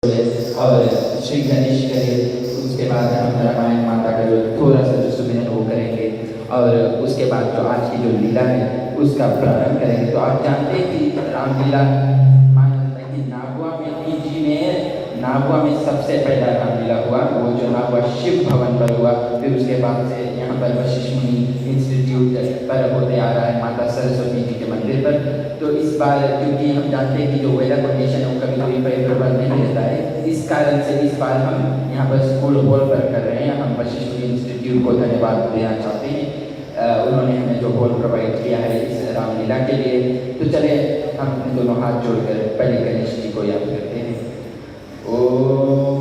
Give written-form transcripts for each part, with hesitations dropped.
और श्री गणेश करे, उसके बाद हम रामायण माता का जो थोड़ा सा जो सुमिरन वो करेंगे और उसके बाद जो आज की जो लीला है उसका प्रारंभ करेंगे। तो आप जानते हैं कि रामलीला माना जाता है कि नागवा में सबसे पहला रामलीला हुआ, वो जो नागवा शिव भवन पर हुआ। फिर उसके बाद से यहाँ पर वशिष्ठ मुनि इंस्टीट्यूट पर होते आ रहा है माता सरस्वती जी के मंदिर पर। तो इस बार क्योंकि हम जानते हैं कि जो वेदर कंडीशन है वो कभी कोई फेवरेबल नहीं रहता है, इस कारण से इस बार हम यहाँ पर स्कूल हॉल पर कर रहे हैं। हम वशिष्ठ मुनि इंस्टीट्यूट को धन्यवाद देना चाहते हैं, उन्होंने हमें जो हॉल प्रोवाइड किया है इस रामलीला के लिए। तो चले हम दोनों हाथ जोड़कर पहले गणेश जी को याद करते हैं। ओम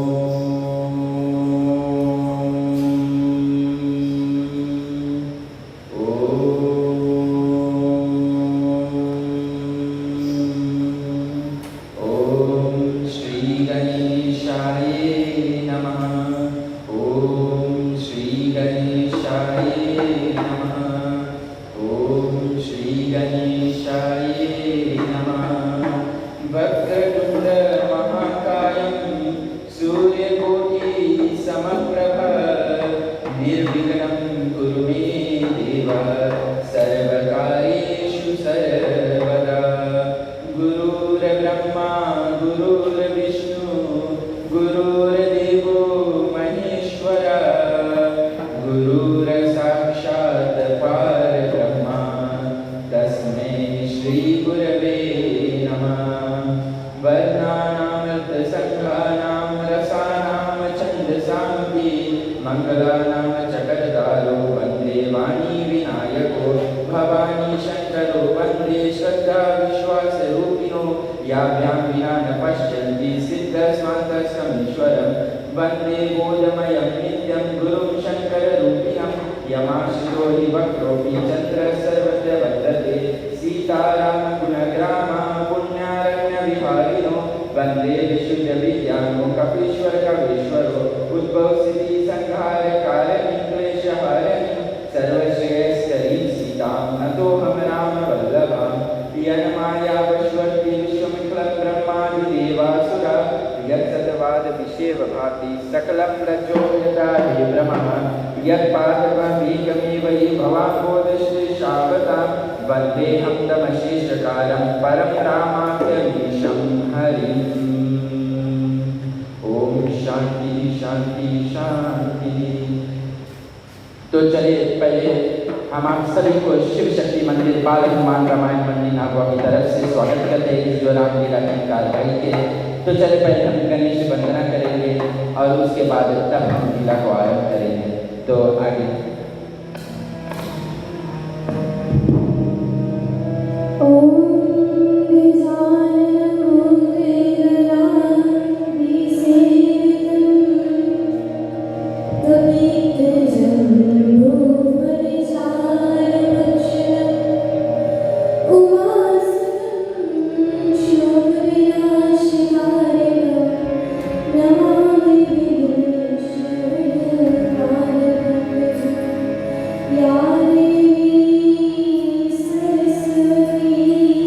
तो चलिए पहले हम आप सभी को शिव शक्ति मंदिर बाल हनुमान रामायण मंदिर नागवा की तरफ से स्वागत करते हैं जो रामलीला की कार्यवाही के। तो चलिए पहले हम गणेश वंदना करेंगे और उसके बाद तब हम लीला को आरंभ करेंगे। तो आगे सरस्वती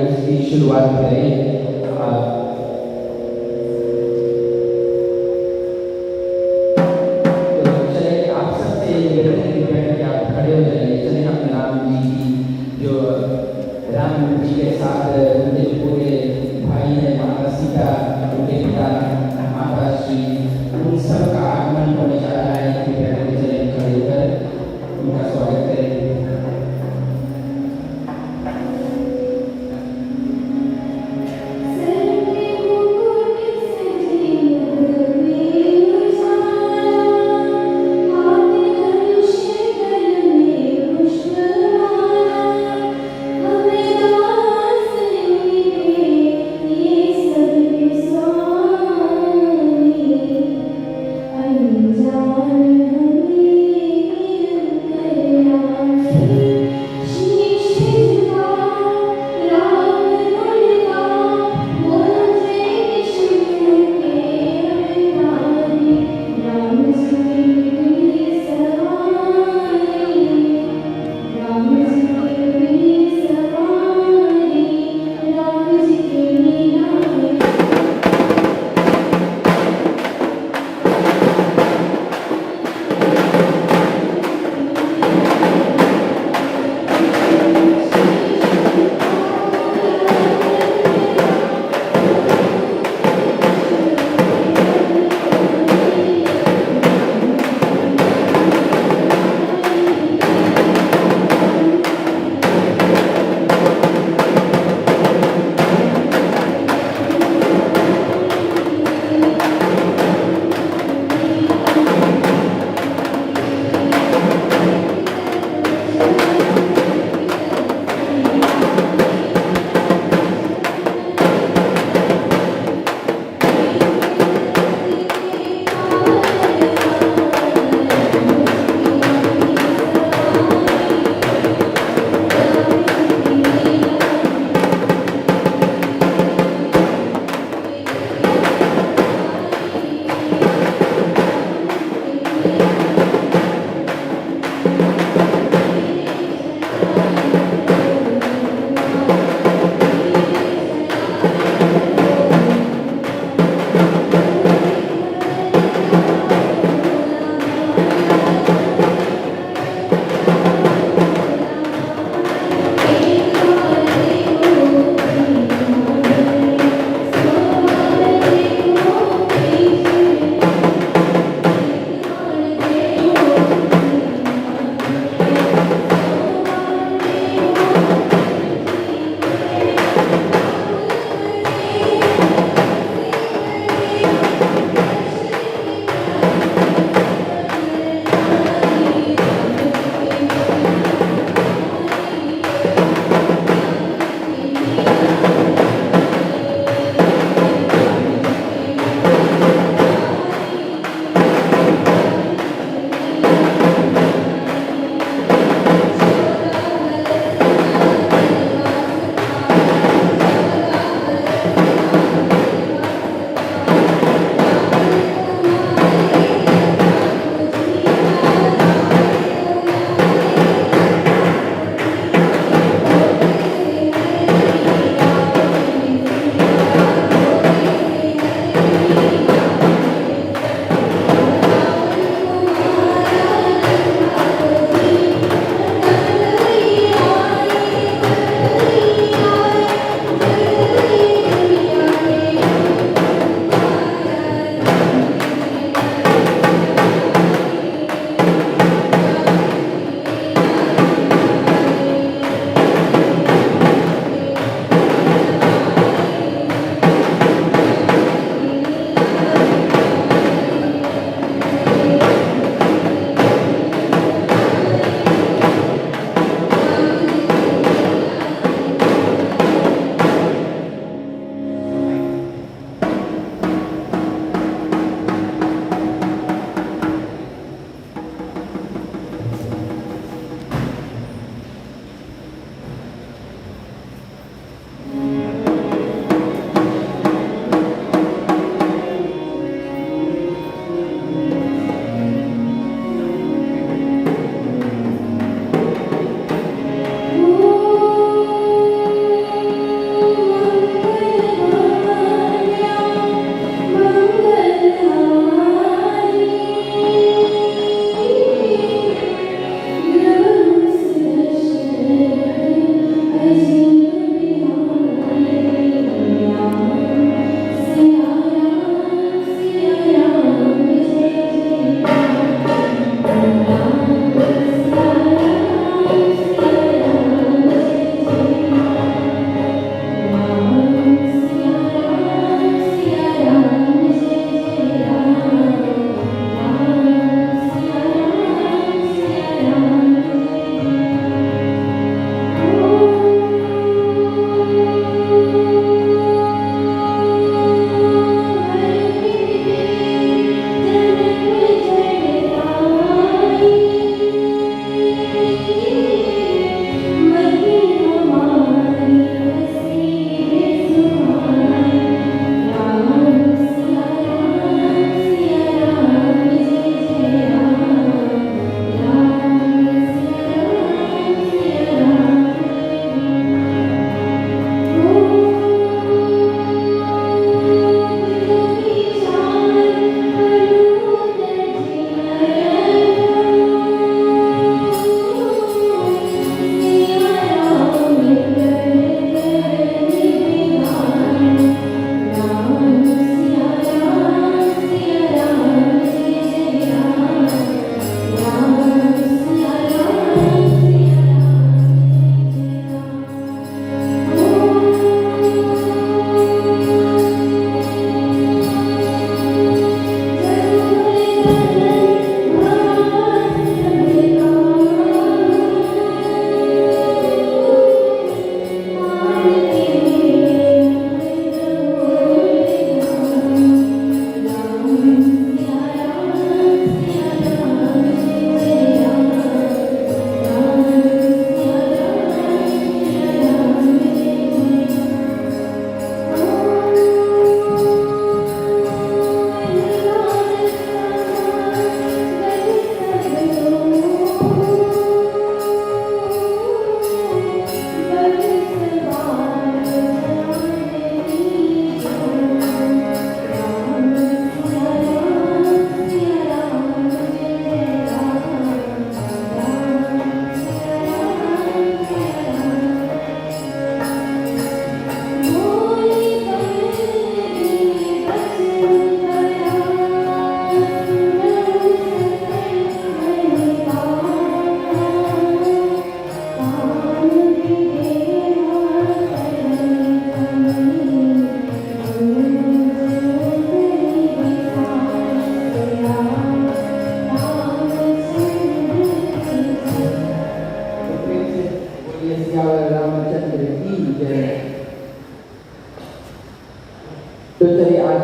उसकी शुरुआत करें। तो चलिए आप सबसे निवेदन है कृपया कि आप खड़े हो जाइए। चलिए हम राम जी की जो राम जी के साथ उनके जो पूरे भाई हैं, माता सीता, उनके पिता माता श्री, उन सब का आगमन होने जा रहा है। कृपया करके चलिए खड़े होकर उनका स्वागत करें। Sing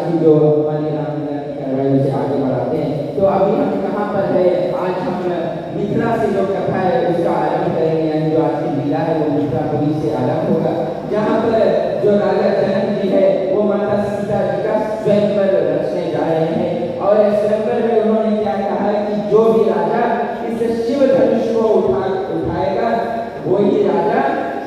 की जो हमारी रामलीला की कार्रवाई उसे आगे बढ़ाते हैं। तो अभी हम कहाँ पर है, आज हम मिथिला से जो कथा है उसका आरंभ करेंगे, यानी जो आज की लीला है वो मिथिलापुरी से आरंभ होगा, जहाँ पर जो राजा जनक जी है वो माता सीता जी का स्वयंवर रचने जा रहे हैं। और स्वयंवर में उन्होंने क्या कहा है कि जो भी राजा इस शिव धनुष को उठाएगा वही राजा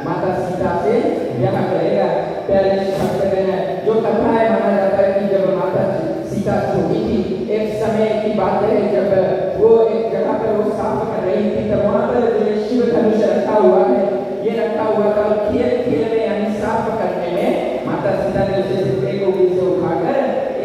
माता सीता से ब्याह करेगा। प्यारे भक्तगण, जो कथा है माना जाता है कि जब माता सीता छोटी थी, एक समय की बात है जब वो एक जगह पर वो साफ कर रही थी, तब वहाँ पर जो शिव धनुष रखा हुआ है ये रखा हुआ था। खेल खेल में यानी साफ करने में माता सीता ने उसे एक उंगली से उठाकर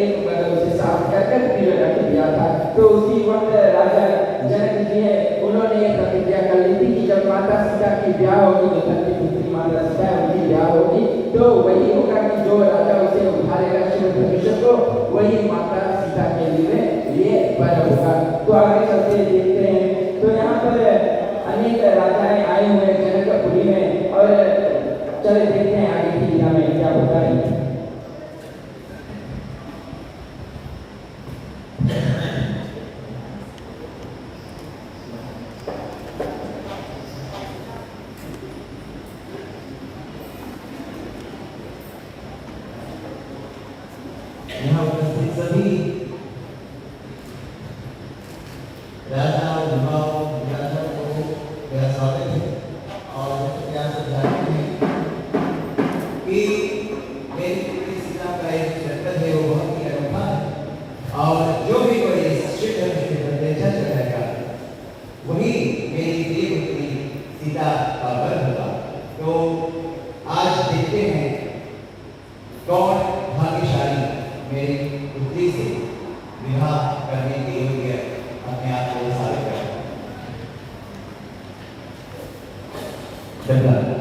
एक उसे साफ कर फिर रख दिया था। तो उसी वक्त राजा जनक जी है उन्होंने एक प्रतिज्ञा कर ली थी कि जब माता सीता की ब्याह होगी, जो धरती पुत्री माता सीता है उनकी ब्याह होगी, तो वही होगा कि जो राजा उसे उठाएगा शिव धनुष को वही माता सीता के लिए ये वर होगा। तो आगे चलते देखते हैं। तो यहाँ पर अनेक राजाएं आए हुए जनकपुरी में, और चले देखते हैं आगे की लीला में क्या होता है। यहाँ उपस्थित सभी राजा और युवाओं को मेरा स्वागत है। और क्या समझाते हैं कि मेरी पुत्री सीता का एक चरित्र है वो बहुत ही अनोखा है, और जो भी कोई इस शिव धनुष के बंधे चल जाएगा वही मेरी प्रिय पुत्री सीता का वर होगा। तो आज देखते हैं कौन भाग्यशाली मेरी पुत्री से विवाह करने के योग्य अपने आप को साबित करता है।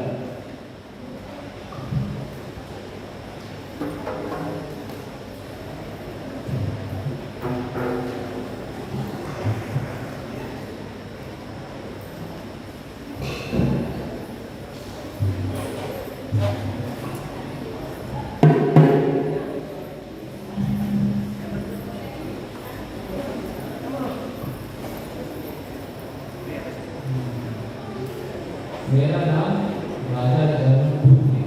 मेरा नाम राजा जनक है।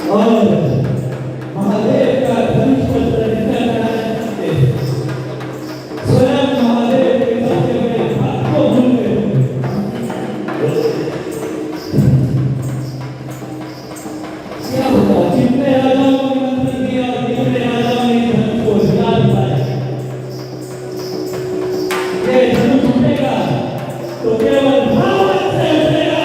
और महादेव का धनुष पत्र निकल रहा है, स्वयं महादेव के सबसे बड़े भक्त को भूल गए। क्या हुआ? जितने राजाओं ने मंत्र दिया और जितने राजाओं ने धनुष को हिला पाया, ये धनुष उठेगा तो केवल भावना से उठेगा।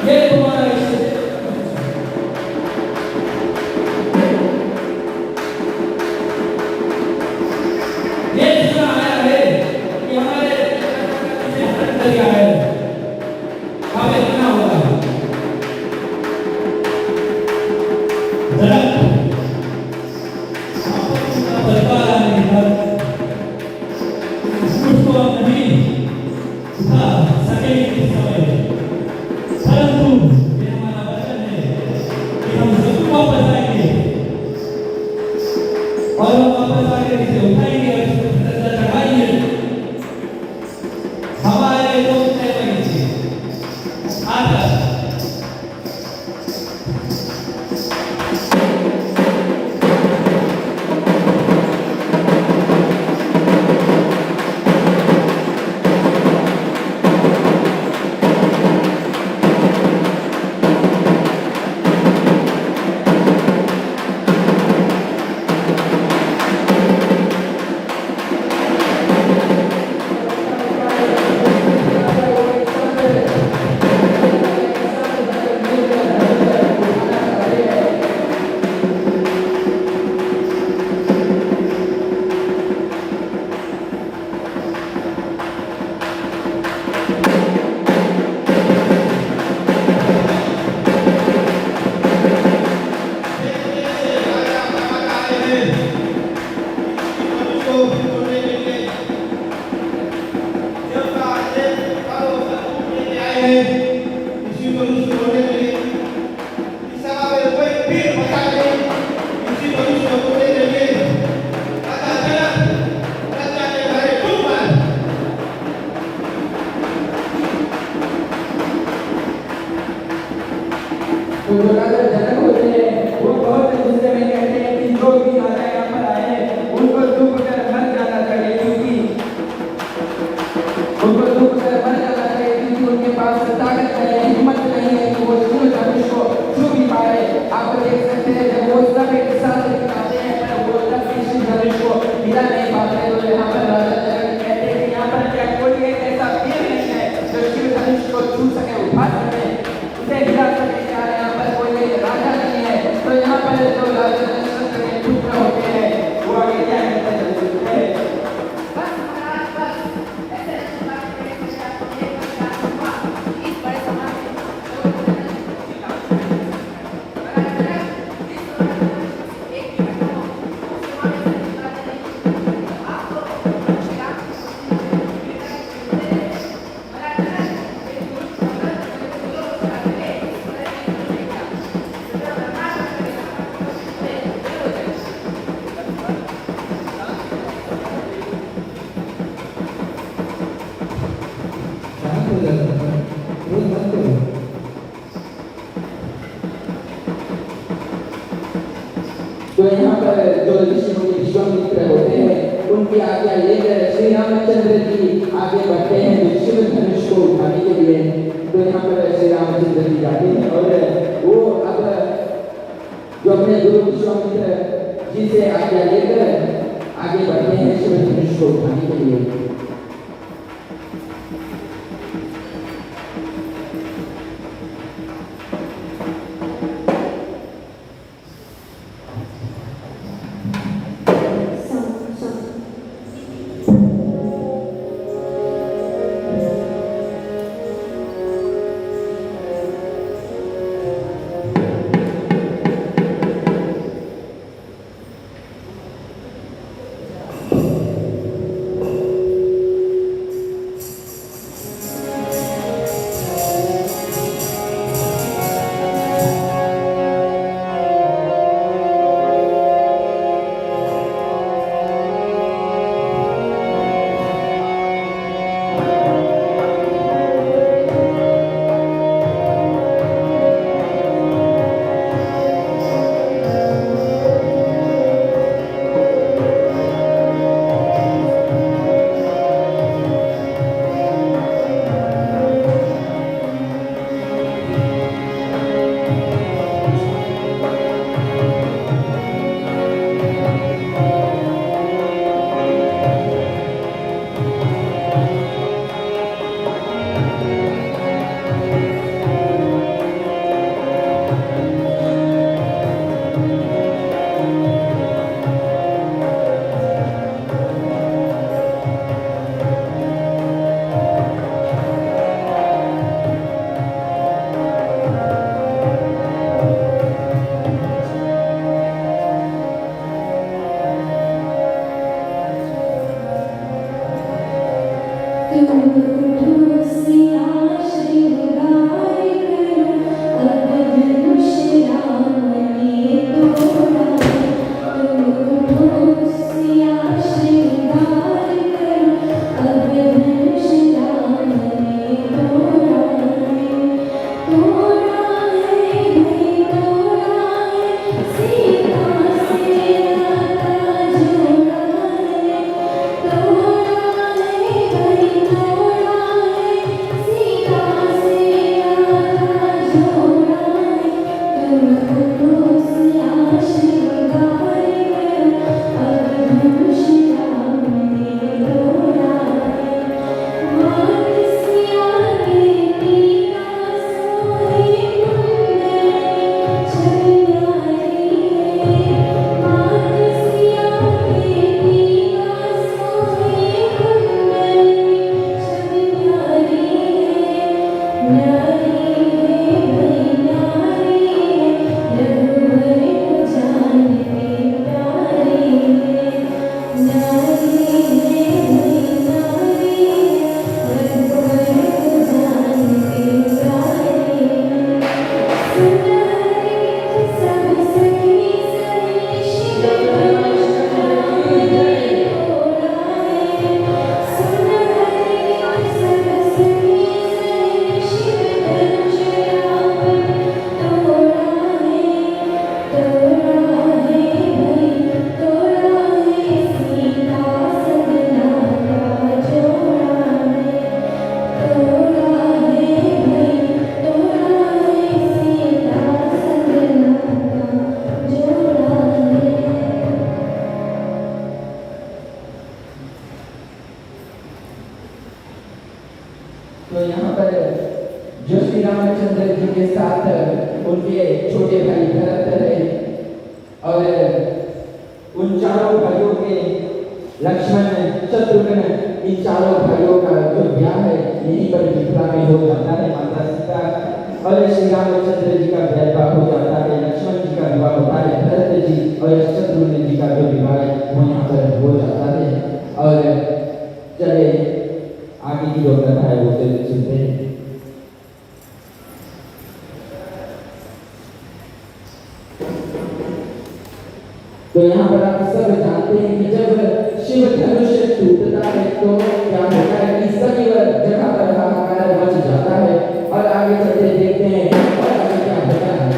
ये तुम्हारा इष्ट ये सुना आया है कि हमारे इसे हरण कर दिया है, हमें इतना होगा दरअसल आपका दरबार आने पर उसको नहीं उठा सकेंगे इस समय, परंतु ये हमारा वचन है कि हम सबको वापस आएंगे और हम वापस आकर इसे उठाएंगे और इसको सजा चढ़ाएंगे। हमारे दोस्त है वही आकर तो जो राजा जनक होते हैं वो बहुत गुस्से में कहते हैं कि जो भी राजा यहाँ पर आए उनको डूब कर मर जाना चाहिए, क्योंकि उनको डूब कर मर जाना चाहिए, क्योंकि उनके पास ताकत नहीं है, हिम्मत नहीं है कि वो शिव धनुष को छू भी पाए। आप देख सकते हैं जब वो सब एक साथ दिखाते हैं पर वो सब शिव धनुष को हिला नहीं पाते। तो यहाँ पर राजा जनक कहते हैं कि यहाँ पर क्या कोई एक ऐसा वीर नहीं है जो शिव धनुष को छू सके, उठा सके, उसे हिला सके। राजा नहीं है तो यहाँ पर जो राजा के पुत्र होते हैं वो आगे क्या कहते हैं? बस महाराज बस ऐसे ऐसी बात करें कि आपको एक बात इस बड़े समाज में एक ही घटना हो आपको शांत हो जाता है, क्रोध मत करो। तो यहाँ पर जो ऋषि मुनि विश्वामित्र होते हैं उनकी आज्ञा लेकर श्री रामचंद्र जी आगे बढ़ते हैं जो शिव धनुष को उठाने के लिए। तो यहाँ पर श्री रामचंद्र जी जाते हैं और वो अब जो अपने गुरु विश्वामित्र जी से आज्ञा लेकर आगे बढ़ते हैं शिव धनुष को उठाने के लिए। तो यहाँ पर जो श्री रामचंद्र जी के साथ उनके छोटे भाई भरत रहे और उन चारों भाइयों के लक्ष्मण शत्रुघ्न इन चारों भाइयों का जो ब्याह है यहीं पर मिथिला में हो जाता है। माता सीता और श्री रामचंद्र जी का विवाह हो जाता है, लक्ष्मण जी का विवाह होता है, भरत जी और शत्रुघ्न जी का जो विवाह है वो यहाँ पर हो जाता है। और चले आगे की जो कथा है वो सुनते हैं। तो यहाँ पर आप सब जानते हैं कि जब शिव धनुष टूटता है तो क्या होता है कि सभी जगह पर हाहाकार मच जाता है। और आगे चलते देखते हैं और आगे क्या होता है।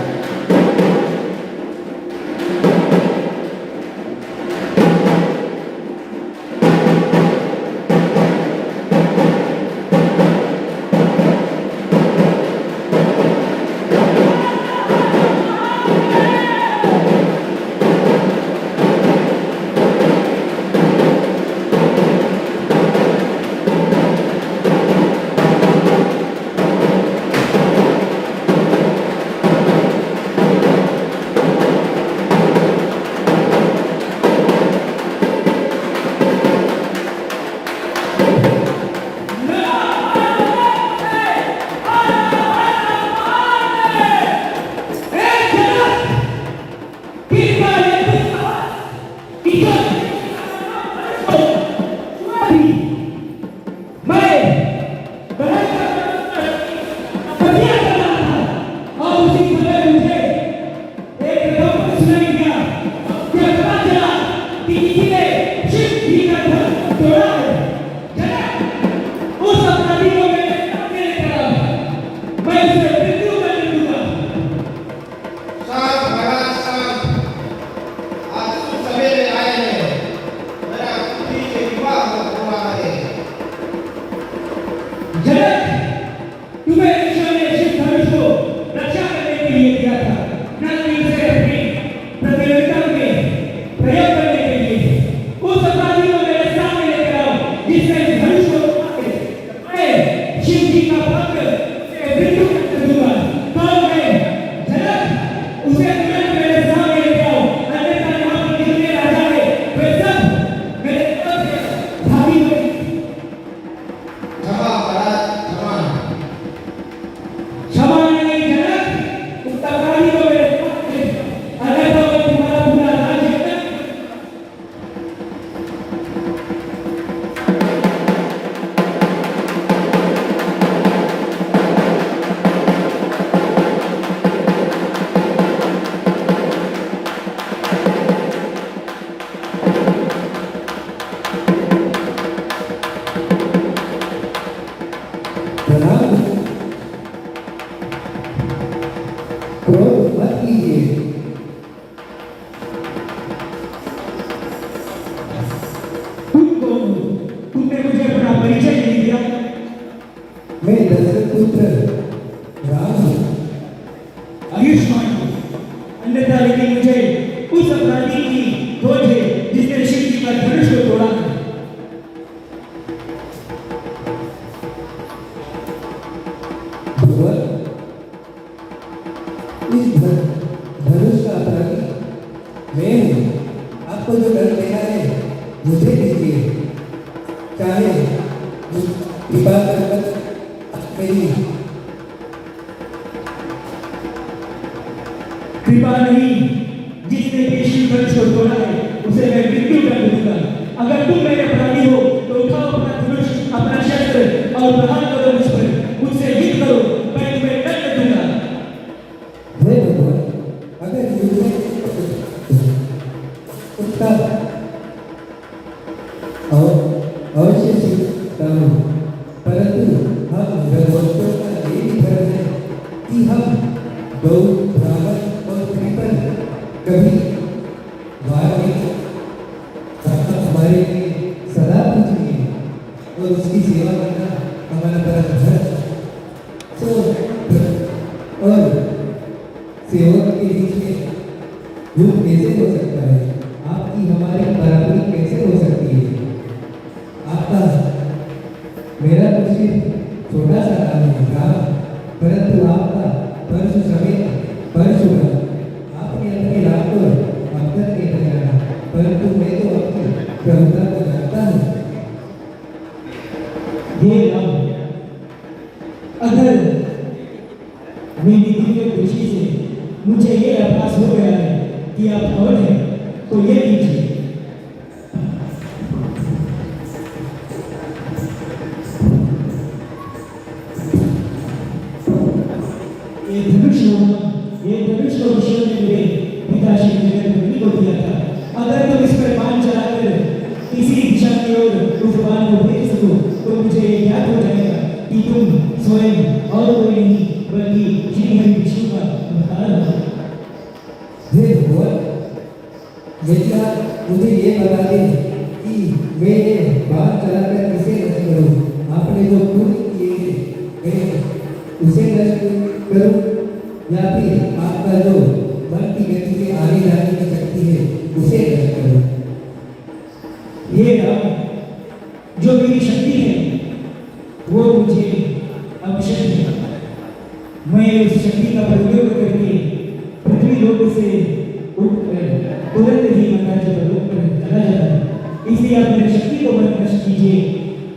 क्रोध मत कीजिए। तुमने मुझे अपना परिचय नहीं दिया। मैं दशरथ पुत्र राम हूं। आयुष्मान अन्यथा लेकिन मुझे उस अपराधी की खोज है जिसने शिव जी का धनुष को तोड़ा है। भगवान, इस धनुष का अपराधी मैं हूँ। आपको जो डर देना है मुझे दीजिए, चाहे कृपा कर मेरी कृपा नहीं, जिसने भी शिव धनुष को तोड़ा है उसे मैं मृत्यु दंड दूंगा। अगर तुम मेरे अपराधी हो तो उठाओ अपना धनुष, अपना शस्त्र और प्रहार करो मुझ पर, मुझसे युद्ध करो, मैं तुम्हें दंड दूंगा। हे भगवान, अगर मुझे उसका अवश्य सीखता हूँ, परंतु हम भगवंतों का यही धर्म है कि हम गौ, ब्राह्मण और कृपण कभी वार नहीं। हमारे लिए सदा पूजनीय और उसकी सेवा करना हमारा परम धर्म। और सेवक के बीच में युद्ध कैसे हो सकता है? आपकी हमारी बराबरी कैसे हो सकती है? आपका मेरा तो सिर्फ छोटा सा काम है राम, परंतु आपका परशु समेत परशुराम। आपने अपने राम को अवतर नहीं जाना, परंतु मैं तो अपनी प्रभुता को जानता हूँ। ये राम, अगर मेरी दिव्य दृष्टि से मुझे ये आभास हो गया है कि आप कौन हैं, तो ये लीजिए। ये धनुष को ऋषियों ने मेरे पिता श्री जगन्नाथ को दिया था। अगर तुम इस पर बाण चलाकर किसी दिशा की ओर उस बाण को भेज सको तो मुझे ये ज्ञात हो जाएगा कि तुम स्वयं और कोई नहीं बल्कि श्री हरि विष्णु का अवतार हो। हे भगवान, यदि आप मुझे ये बता दें कि मैं ये बात चलाकर किसे नष्ट करूं, आपने जो पुण्य किए हैं मैं उसे नष्ट करूं या फिर आपका जो मन की गति से आगे जाने की शक्ति है उसे नष्ट करूं? ये राम, जो मेरी शक्ति है वो मुझे अवश्य है। मैं उस शक्ति का प्रयोग करके पृथ्वी लोक से उठकर तुरंत ही मंदार लोक पर चला जाता है। इसलिए आप मेरी शक्ति को मत नष्ट कीजिए।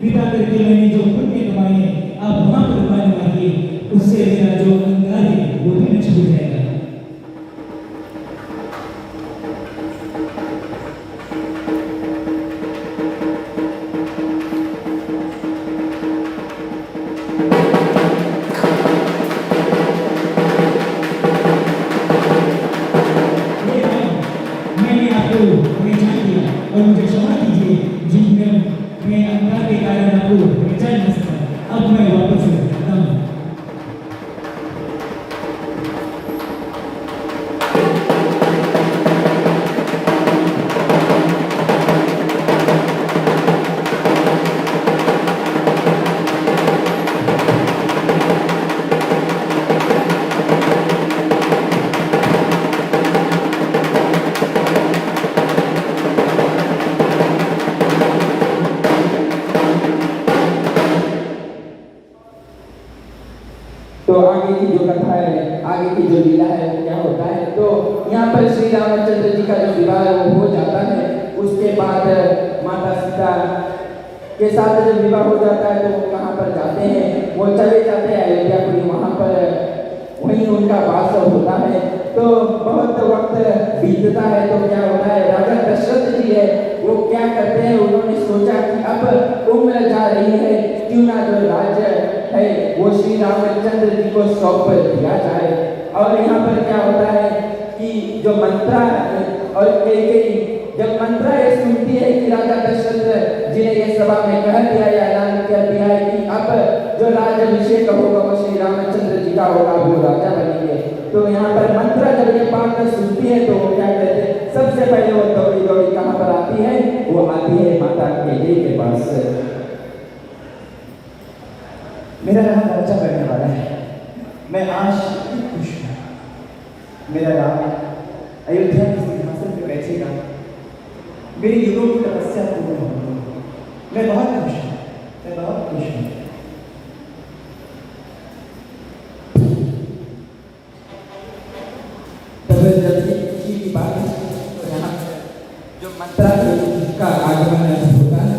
कृपा करके मैंने जो पुण्य कमाए हैं आप वहां पर कमाने मांगिए, उससे मेरा जो अंगार है वो भी नष्ट हो जाएगा। मैंने आपको पहचान लिया और मुझे क्षमा कीजिए जिनमें मैं अंगार के कारण आपको पहचान नहीं सका। अब मैं वापस जाता हूँ। तो आगे की जो कथा है, आगे की जो लीला है वो क्या होता है, तो यहाँ पर श्री रामचंद्र जी का जो विवाह है वो हो जाता है। उसके बाद माता सीता के साथ जब विवाह हो जाता है तो वो कहाँ पर जाते हैं, वो चले जाते हैं अयोध्यापुरी, वहाँ पर वहीं उनका वास होता है। तो बहुत वक्त बीतता है तो क्या होता है, राजा दशरथ जी है वो क्या करते हैं, उन्होंने सोचा कि अब उम्र जा रही है, क्यों ना जो राज्य है वो श्री रामचंद्र जी को सौंप दिया जाए। और यहाँ पर क्या होता है कि जो मंत्रा और कैकेयी जब मंत्रा ये सुनती है कि राजा दशरथ जी ने ये सभा में कह दिया या ऐलान कर दिया है कि अब जो राज्याभिषेक होगा वो श्री रामचंद्र जी का होगा, वो राजा बनेंगे, तो यहाँ पर मंत्रा जब ये बात सुनती है तो वो क्या कहते हैं, सबसे पहले वो दौड़ी दौड़ी कहाँ पर आती है, वो आती है माता कैकेयी के पास। मेरा राम राजा बनने वाला है, मैं आज खुश हूँ। मेरा राम अयोध्या के सिंहासन पर बैठेगा, मेरी युगों की तपस्या पूर्ण होगी। मैं बहुत खुश हूँ, मैं बहुत खुश हूँ। तब जब भी किसी की बात है तो यहाँ जो मंत्रा का आगमन होता है।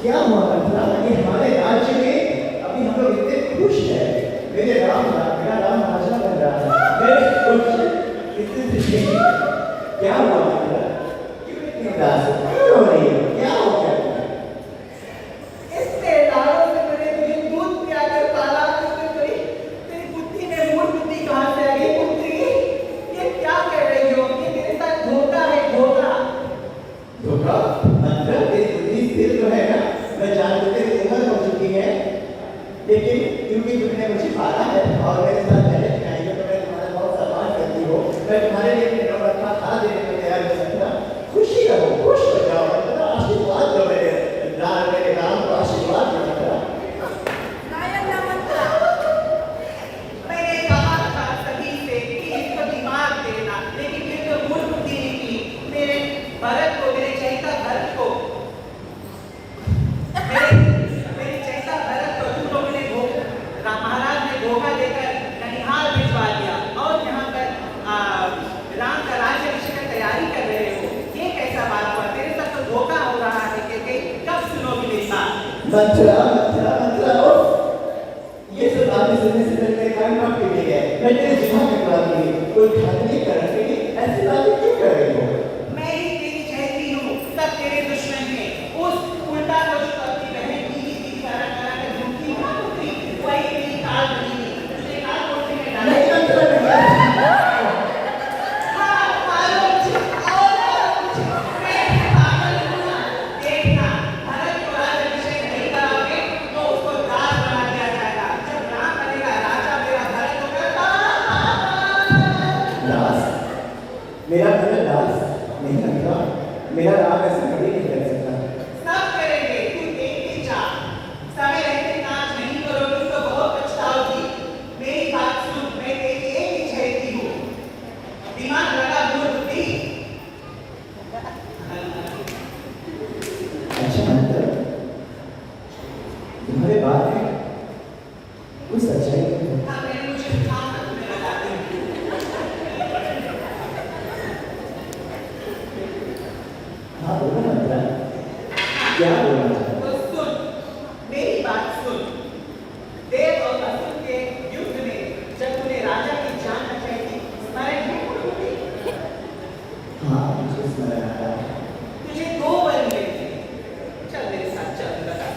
क्या हुआ मंत्रा? ये हमारे राज्य में अभी हम लोग इतने खुश हैं। मेरा राम राजा बन रहा है। मैं खुश इतने खुशी। क्या हुआ मंत्रा? क्यों इतनी उदास हो? क्यों रो रही हो? क्या हो गया? इतने लाड़ों से मैंने तुझे दूध पिलाकर पाला, तुझे तेरी बुद्धि में मूल बुद्धि कहाँ से आ गई पुत्री? ये क्या कर रही हो? ये तेरे साथ धोखा है, धोखा। धोखा? मंत्रा तेरी बुद्धि स्थिर तो है ना? मैं जानती हूँ तेरी उम्र हो चुकी है, लेकिन क्योंकि तुमने मुझे पाला है और मेरे साथ रहने की आई है तो मैं तुम्हारा बहुत सम्मान करती हूँ। मैं तुम्हारे लिए अपने नौबत का खा देने को तैयार हो सकता। खुशी रहो, खुश हो जाओ। आशीर्वाद दो मेरे राम को आशीर्वाद दो मंत्रा। नायक ना मंत्रा, मैंने कहा था सभी से कि इसको दिमाग देना, लेकिन ये तो मूल बुद्धि निकली। मेरे भरत को, मेरे चैता भरत को, मेरे चैता भरत को तुम लोगों ने महाराज ने धोखा देकर ननिहाल भिजवा दिया और यहाँ पर राम का राज्याभिषेक की तैयारी कर रहे हो। ये कैसा बात हुआ? तेरे साथ तो धोखा हो रहा है। कब सुनोगी मेरी बात? मंत्रा ये सब बातें सुनने से पहले मेरे कान कांप के लिए गए। मैं तेरे जिम्मा करवा दूंगी। कोई खातरी करने के लिए ऐसी बातें क्यों कर रही हो? मैं ही तेरी चहती हूँ, सब तेरे दुश्मन हैं। उस उल्टा को जो अपनी बहन की करा कर झूठी हुआ पुत्री, वही तेरी काल बनी है। तुझे काल कोठरी में डाला। नहीं मंत्रा हाँ, मारो मुझे और मारो मुझे। मैं पागल हूँ ना। देखना, भरत को राज्याभिषेक नहीं कराओगे तो उसको दास बना दिया जाएगा। जब राम बनेगा राजा, मेरा भरत होगा दास? मेरा भरत दास? नहीं मंत्रा, मेरा राम ऐसा कभी नहीं कर सकता। सब करेंगे, तू देखती जा। समय रहते नाच नहीं करोगी तो बहुत पछताओगी। मेरी बात सुन, मैं तेरी एक ही चाहती हूँ। दिमाग लगा मूल बुद्धि। अच्छा मंत्रा, तुम्हारे बात में कुछ सच्चाई है। हाँ, मैंने मुझे काम में लगाती हूँ। हाँ बोलो मंत्रा, क्या बोलना चाहते हो? तो सुन, मेरी बात सुन। देव और असुर के युद्ध में जब तूने राजा की जान बचाई थी, स्मरण है मूल बुद्धि? हाँ मुझे स्मरण आ रहा है। तुझे 2 वर मिले थे। चल मेरे साथ चल, बता।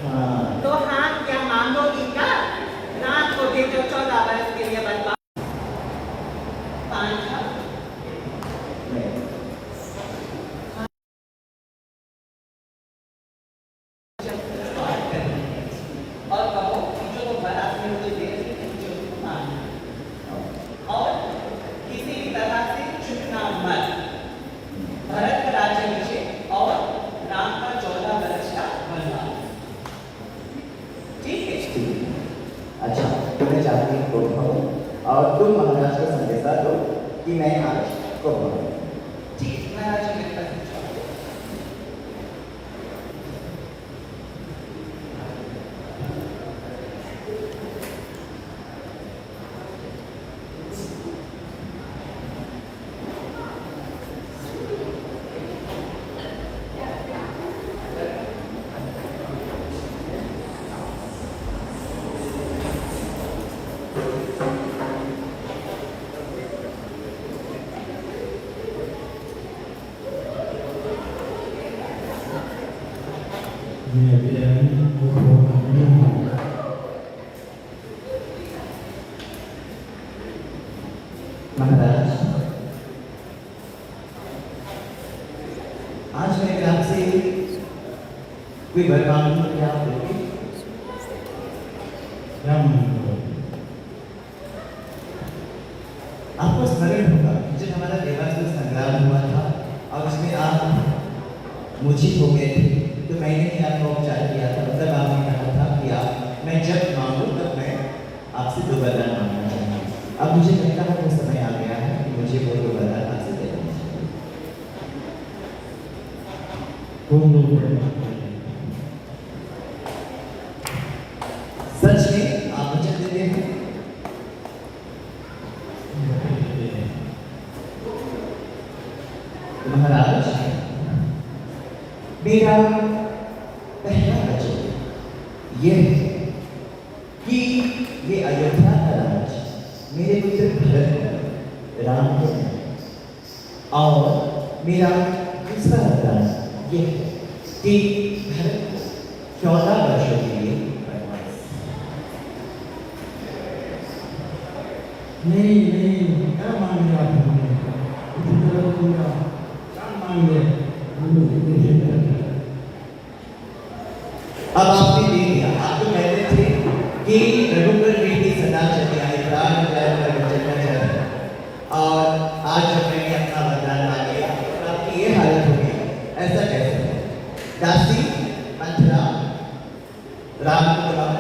हाँ तो हाथ क्या मांगोगी क्या? नाथ को दे जो 14 वर्ष के लिए बनवा। 5 नहीं। और कहो जो तो बारात में मुझे दे रही थी, मुझे उसको मानना। और किसी भी तरह से चुपना मत। भरत का राज्याभिषेक और राम का 14 वर्ष का वनवास। ठीक है? ठीक है। अच्छा तुम्हें चाहती हूँ को भाऊँ और तुम महाराज को संदेशा दो कि मैं आज को भाऊँ। ठीक, महाराज जी मेरे पास पूछो। मैं बिरयानी वो महाराज, आज मैं अगर आपसे कोई वर मांगूं तो क्या आप दोगे? क्या मांगो? आपको स्मरण होगा कि जब हमारा देवासुर संग्राम हुआ था और उसमें आप मूर्छित हो गए थे, तो मैंने ही आपको उपचार किया था। मतलब आपने कहा था कि आप मैं जब मांगूं तब मैं आपसे 2 वरदान मांगना चाहूँगा। अब मुझे लगता है वो समय आ गया है कि मुझे वो 2 वरदान आपसे देना चाहिए। कौन लोग सच में आप वचन देते हैं? महाराज, मेरा पहला वचन यह है कि ये अयोध्या का राज मेरे पुत्र भरत राम को है। और मेरा दूसरा वरदान यह है कि भरत को 14 वर्षों के लिए वनवास। नहीं क्या मांग लिया आपने? क्या मांग लिया? अब आपने दे दिया। आप तो कहते थे कि रघुबर रीति सदा चली आई, प्राण जाए पर वचन न जाए। और आज जब मैंने अपना वरदान मांगे तो आपकी ये हालत हो गई, ऐसा कैसे? दासी मंथरा राम को बुलाओ।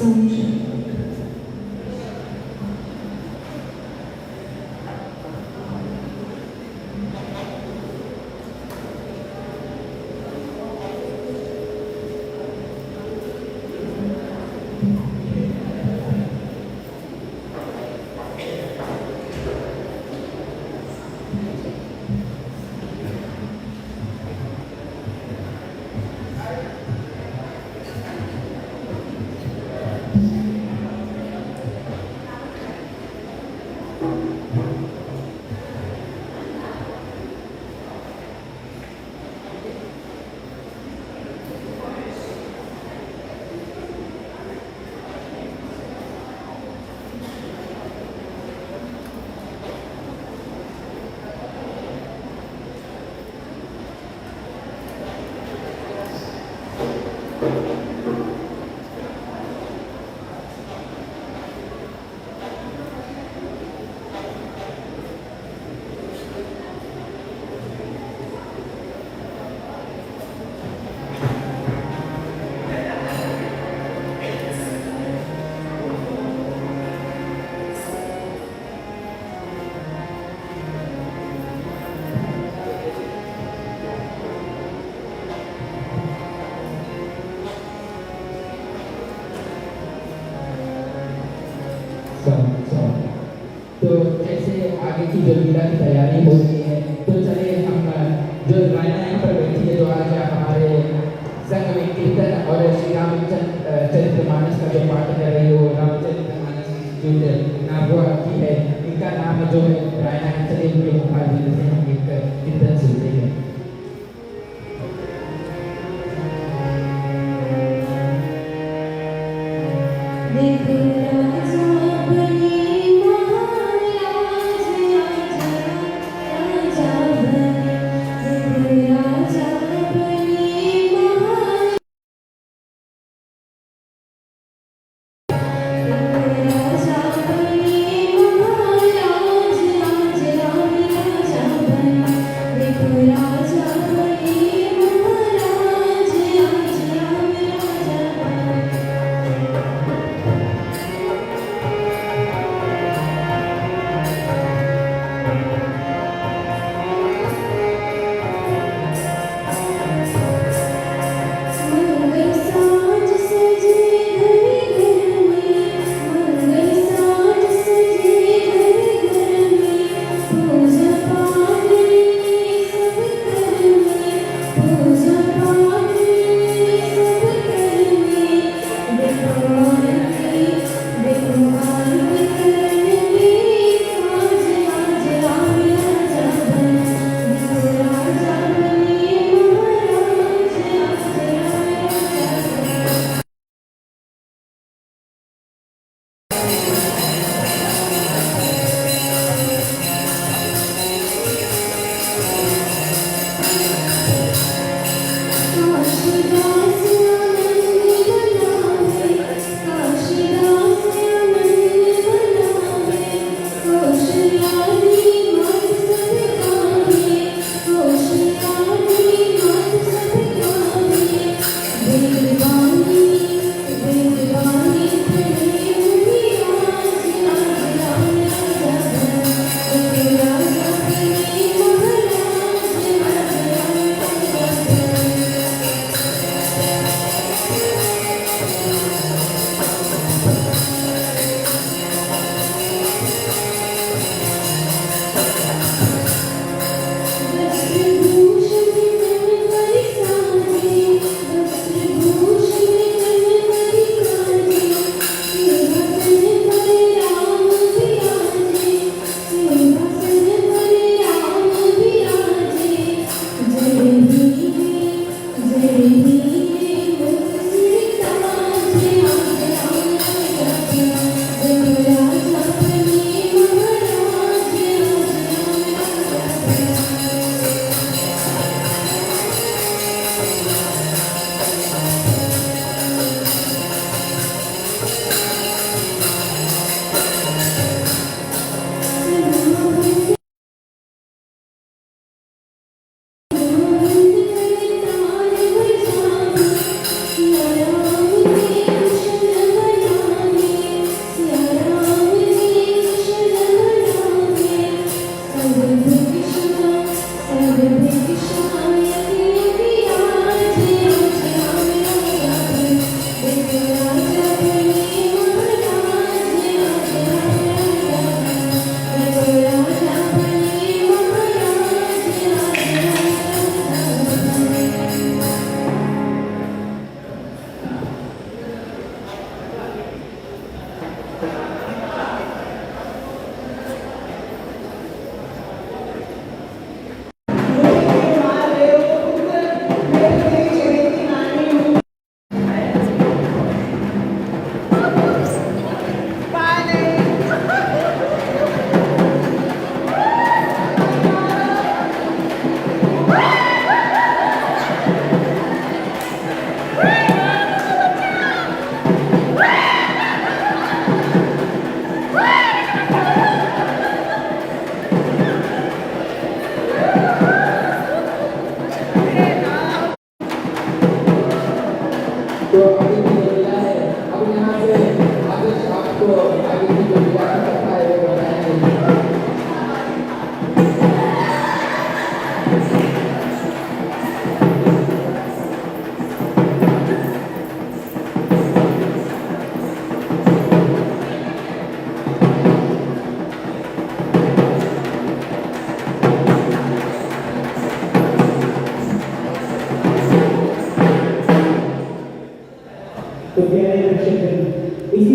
Sunshine. तो जैसे आगे की जो लीला की तैयारी हो रही है, तो चलिए हम जो रायना यहाँ पर बैठी है, जो आज हमारे संघ में कीर्तन और श्री रामचंद्र चरितमानस का जो पाठ कर रही है, वो रामचरितमानस इंस्टीट्यूट नागवा की है, इनका नाम जो है रायना है। चलिए उनके मुखारबिंद से हम एक कीर्तन सुनते हैं।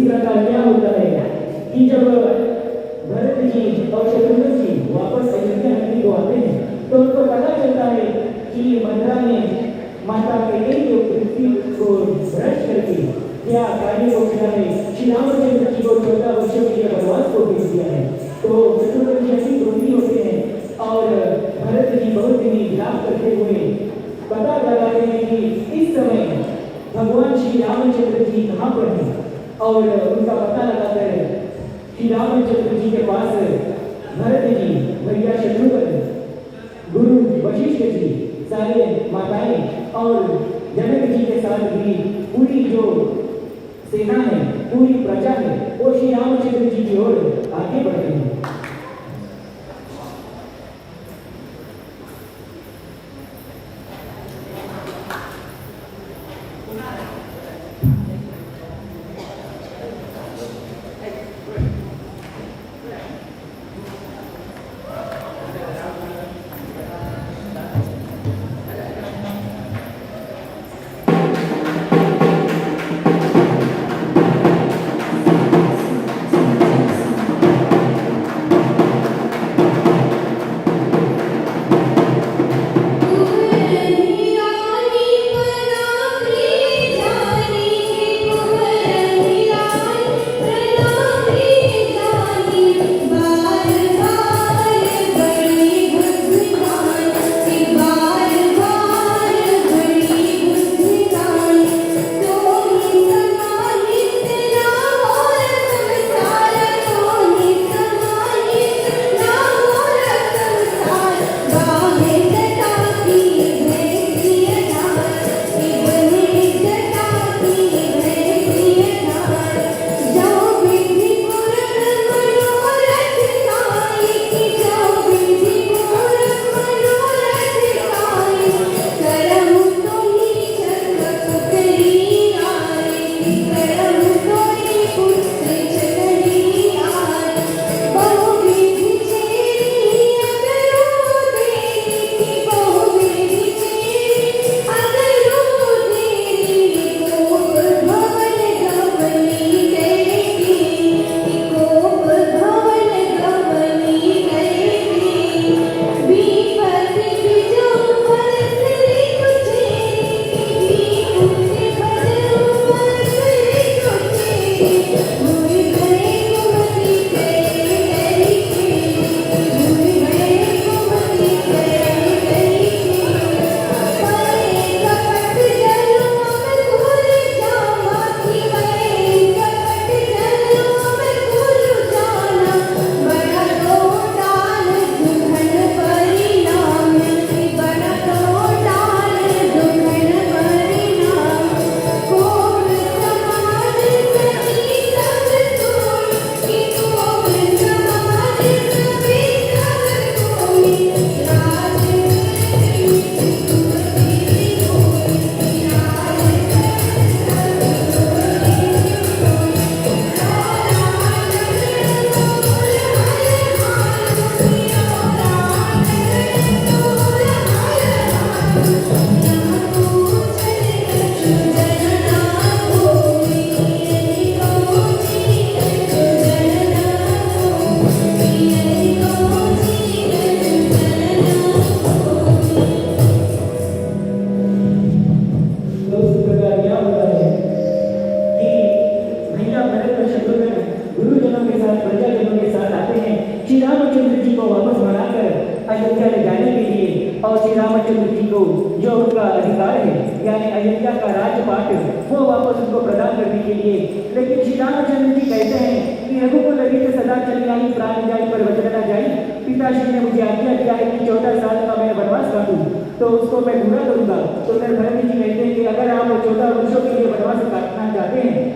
प्रकार क्या होता है कि जब भरत जी और शत्रुघ्न जी वापस अयोध्या नगरी को आते हैं तो उनको पता चलता है कि मंदरा ने माता कैकेयी को पृथ्वी को भ्रष्ट करके क्या कार्य को किया है, श्री रामचंद्र जी को 14 वर्षों के लिए वनवास को भेज दिया है। तो शत्रुघ्न जी अति क्रोधी होते हैं और भरत जी बहुत ही विलाप करते हुए पता लगाते हैं कि इस समय भगवान श्री रामचंद्र जी कहाँ पर हैं और उनका पता लगाकर श्री रामचंद्र जी के पास भरत जी, भैया शत्रुघ्न, गुरु वशिष्ठ जी, सारे माताएं और जनक जी के साथ भी पूरी जो सेना है, पूरी प्रजा है, वो श्री रामचंद्र जी की ओर आगे बढ़ते हैं। और श्री रामचंद्र जी को जो उनका अधिकार है यानी अयोध्या का राज्यपाट वो वापस उनको प्रदान करने के लिए, लेकिन श्री रामचंद्र जी कहते हैं कि रघुकुल लगी से सदा चली आई, प्राण जाई पर वचन न जाई। पिताश्री ने मुझे आज्ञा किया है कि 14 साल का मैं वनवास काटूं तो उसको मैं पूरा करूंगा। तो फिर भरत जी कहते हैं कि अगर आप 14 वर्षों के लिए वनवास काटना चाहते हैं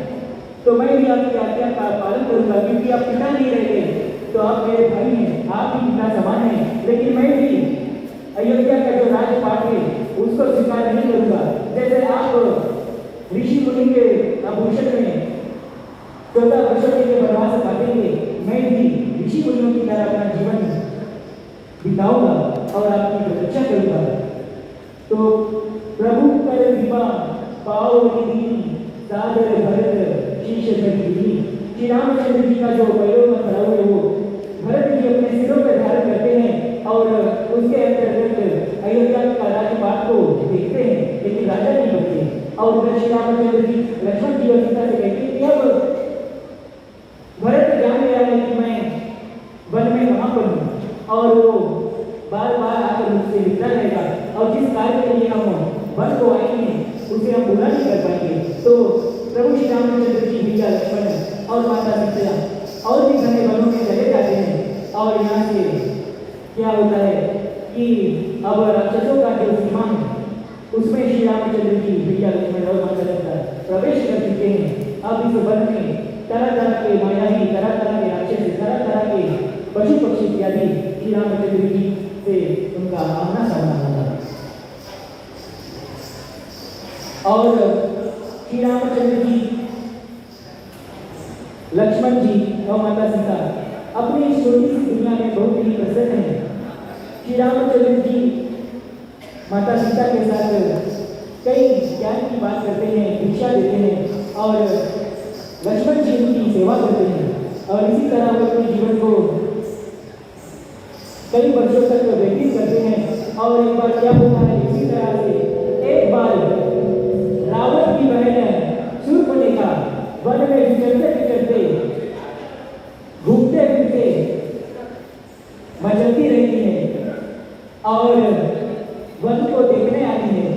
तो मैं भी आपकी आज्ञा का पालन करूंगा, क्योंकि आप पिता नहीं रहते तो आप मेरे भाई हैं, आप भी पिता समान हैं, लेकिन मैं भी अयोध्या का जो राज्यपाट है उसको स्वीकार नहीं करूंगा। जैसे आप ऋषि मुनि के आभूषण में 14 वर्षों के लिए वनवास काटेंगे, मैं भी ऋषि मुनियों की तरह अपना जीवन बिताऊंगा और आपकी रक्षा करूंगा। तो प्रभु कर कृपा पाओ निधि सादर भरत शीश धरी, श्री रामचंद्र जी का जो पैरों में खड़ा हुए वो भरत जी अपने सिरों पर धारण करते हैं और उसके अंतर्गत अयोध्या का राजपाट को देखते हैं, लेकिन राजा नहीं बनते। और उधर श्री रामचंद्र जी लक्ष्मण जी और सीता से कहते हैं कि अब भरत जान गया है कि मैं वन में कहाँ पर हूँ और वो बार बार आकर मुझसे मिलता रहेगा और जिस कार्य के लिए हम वन को आए हैं उसे हम पूरा नहीं कर पाएंगे। तो प्रभु श्री रामचंद्र जी पिता लक्ष्मण और माता सीता और भी घने वनों में चले जाते हैं और यहाँ से क्या होता है कि अब राक्षसों का जो सीमा है उसमें श्री रामचंद्र जी पिता लक्ष्मण और माता सीता प्रवेश कर चुके हैं। अब इस वन में तरह तरह के मायावी, तरह तरह के राक्षस, तरह तरह के पशु पक्षी इत्यादि श्री रामचंद्र जी से उनका आमना सामना होगा। और श्री रामचंद्र जी, लक्ष्मण जी और माता सीता अपनी इस छोटी सी दुनिया में बहुत ही प्रसन्न है। श्री रामचंद्र जी माता सीता के साथ कई ज्ञान की बात करते हैं, दीक्षा देते हैं और लक्ष्मण जी उनकी सेवा करते हैं और इसी तरह वो अपने जीवन को कई वर्षों तक व्यतीत करते हैं। और एक बार क्या होता है, इसी तरह से एक बार रावण की बहन शूर्पणखा वन में विचरते विचरते घूमते फिरते मचलती रहती है और वन को देखने आती है।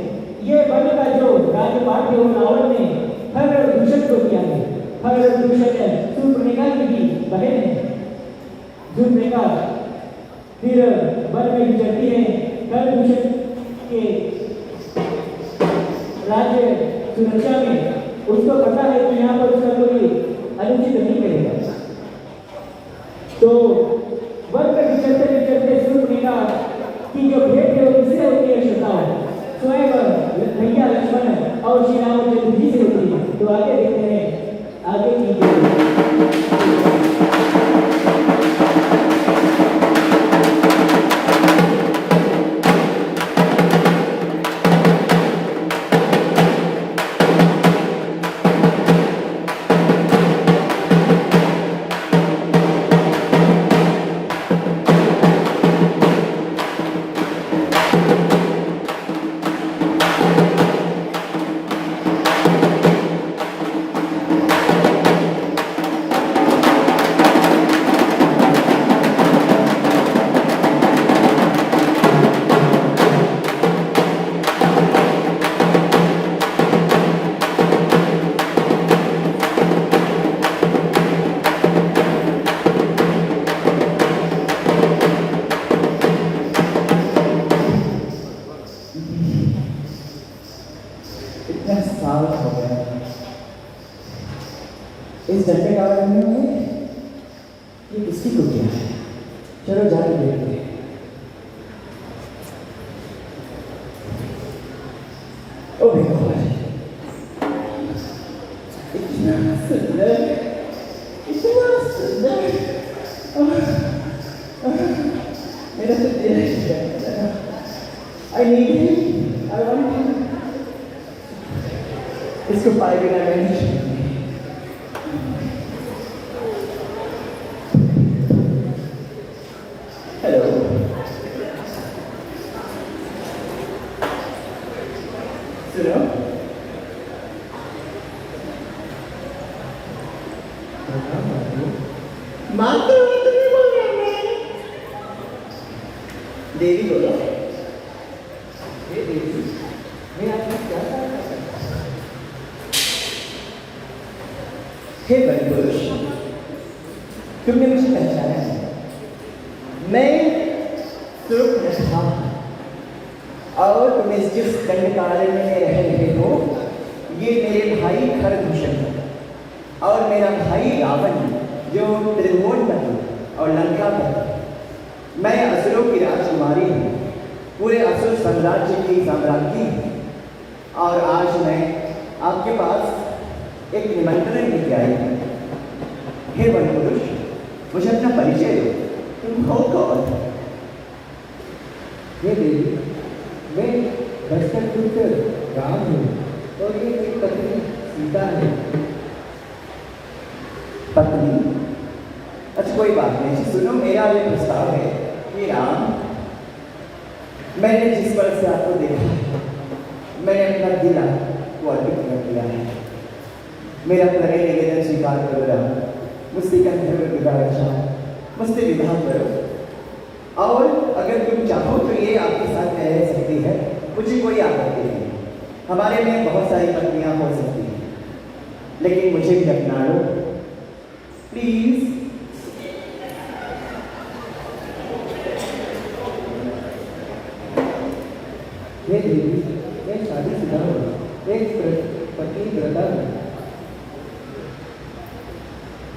ये वन का जो राजपाट है वो रावण ने हर दूषण को किया है। हर दूषण शूर्पणखा की भी बहन है। शूर्पणखा फिर वन में विचरती है, हर दूषण के राज्य सुरक्षा में उसको पता है कि यहाँ पर उसका कोई अनुचित नहीं करेगा। तो वन में विचरते विचरते शूर्पणखा की जो भेंट है वो किससे होती है? श्रोताओं, स्वयं भैया लक्ष्मण और श्री रामचंद्र जी से होती है। तो आगे देखते हैं आगे की इस डंडे का में ये किसकी कुटिया है? चलो जाके देखते हैं। ओ भगवान, इतना सुंदर, इतना सुंदर। मेरा तो दिल है। I need him. I want him. इसको पाए बिना मैं नहीं। देवी बोलो। हे देवी, मैं आपकी क्या सहायता कर सकता हूं? हे बलपुरुष, तुमने मुझे पहचाना है। मैं शूर्पणखा और तुम इस जिस दंडकारण्य में रह रहे हो ये मेरे भाई खरदूषण और मेरा भाई रावण जो त्रिभुवन पर और लंका पर। मैं असुरों की राजकुमारी हूँ, पूरे असुर साम्राज्य की साम्राज्ञी हूँ और आज मैं आपके पास एक निमंत्रण लेके आई हूँ। हे वनपुरुष, मुझे अपना परिचय दो, तुम हो कौन? हे देवी, मैं दशरथ पुत्र राम हूँ और ये मेरी पत्नी सीता है। पत्नी। अच्छा कोई बात नहीं, सुनो मेरा ये प्रस्ताव है कि राम, मैंने जिस वर्ष से आपको देखा मैंने अपना दिल आपको अर्पित कर दिया है। मेरा प्रणय निवेदन स्वीकार करो राम, मुझसे कंधे में विवाह अच्छा, मुझसे विवाह करो। और अगर तुम चाहो तो ये आपके साथ रह सकती है, मुझे कोई आपत्ति नहीं। हमारे में बहुत सारी पत्नियां हो सकती हैं, लेकिन मुझे भी अपना लो प्लीज। हे देवी, मैं शादीशुदा हूँ, एक पत्नी व्रता हूँ।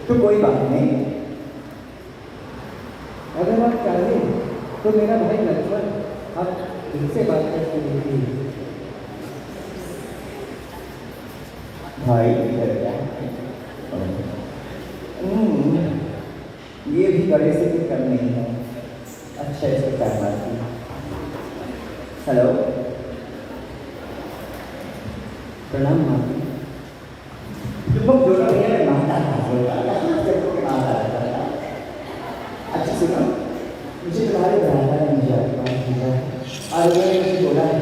तो कोई बात नहीं, अगर आप चाहें तो मेरा भाई लक्ष्मण आप इनसे बात करके देखिए। भाई ये भी बड़े से भी कम नहीं है। अच्छा इसको क्या मारती। हेलो, प्रणाम माता। तुम लोग दोनों भैया माता अच्छा सुनो, मुझे तुम्हारे बराबर है, मुझे आपकी बात समझा है और उन्होंने मुझे बोला है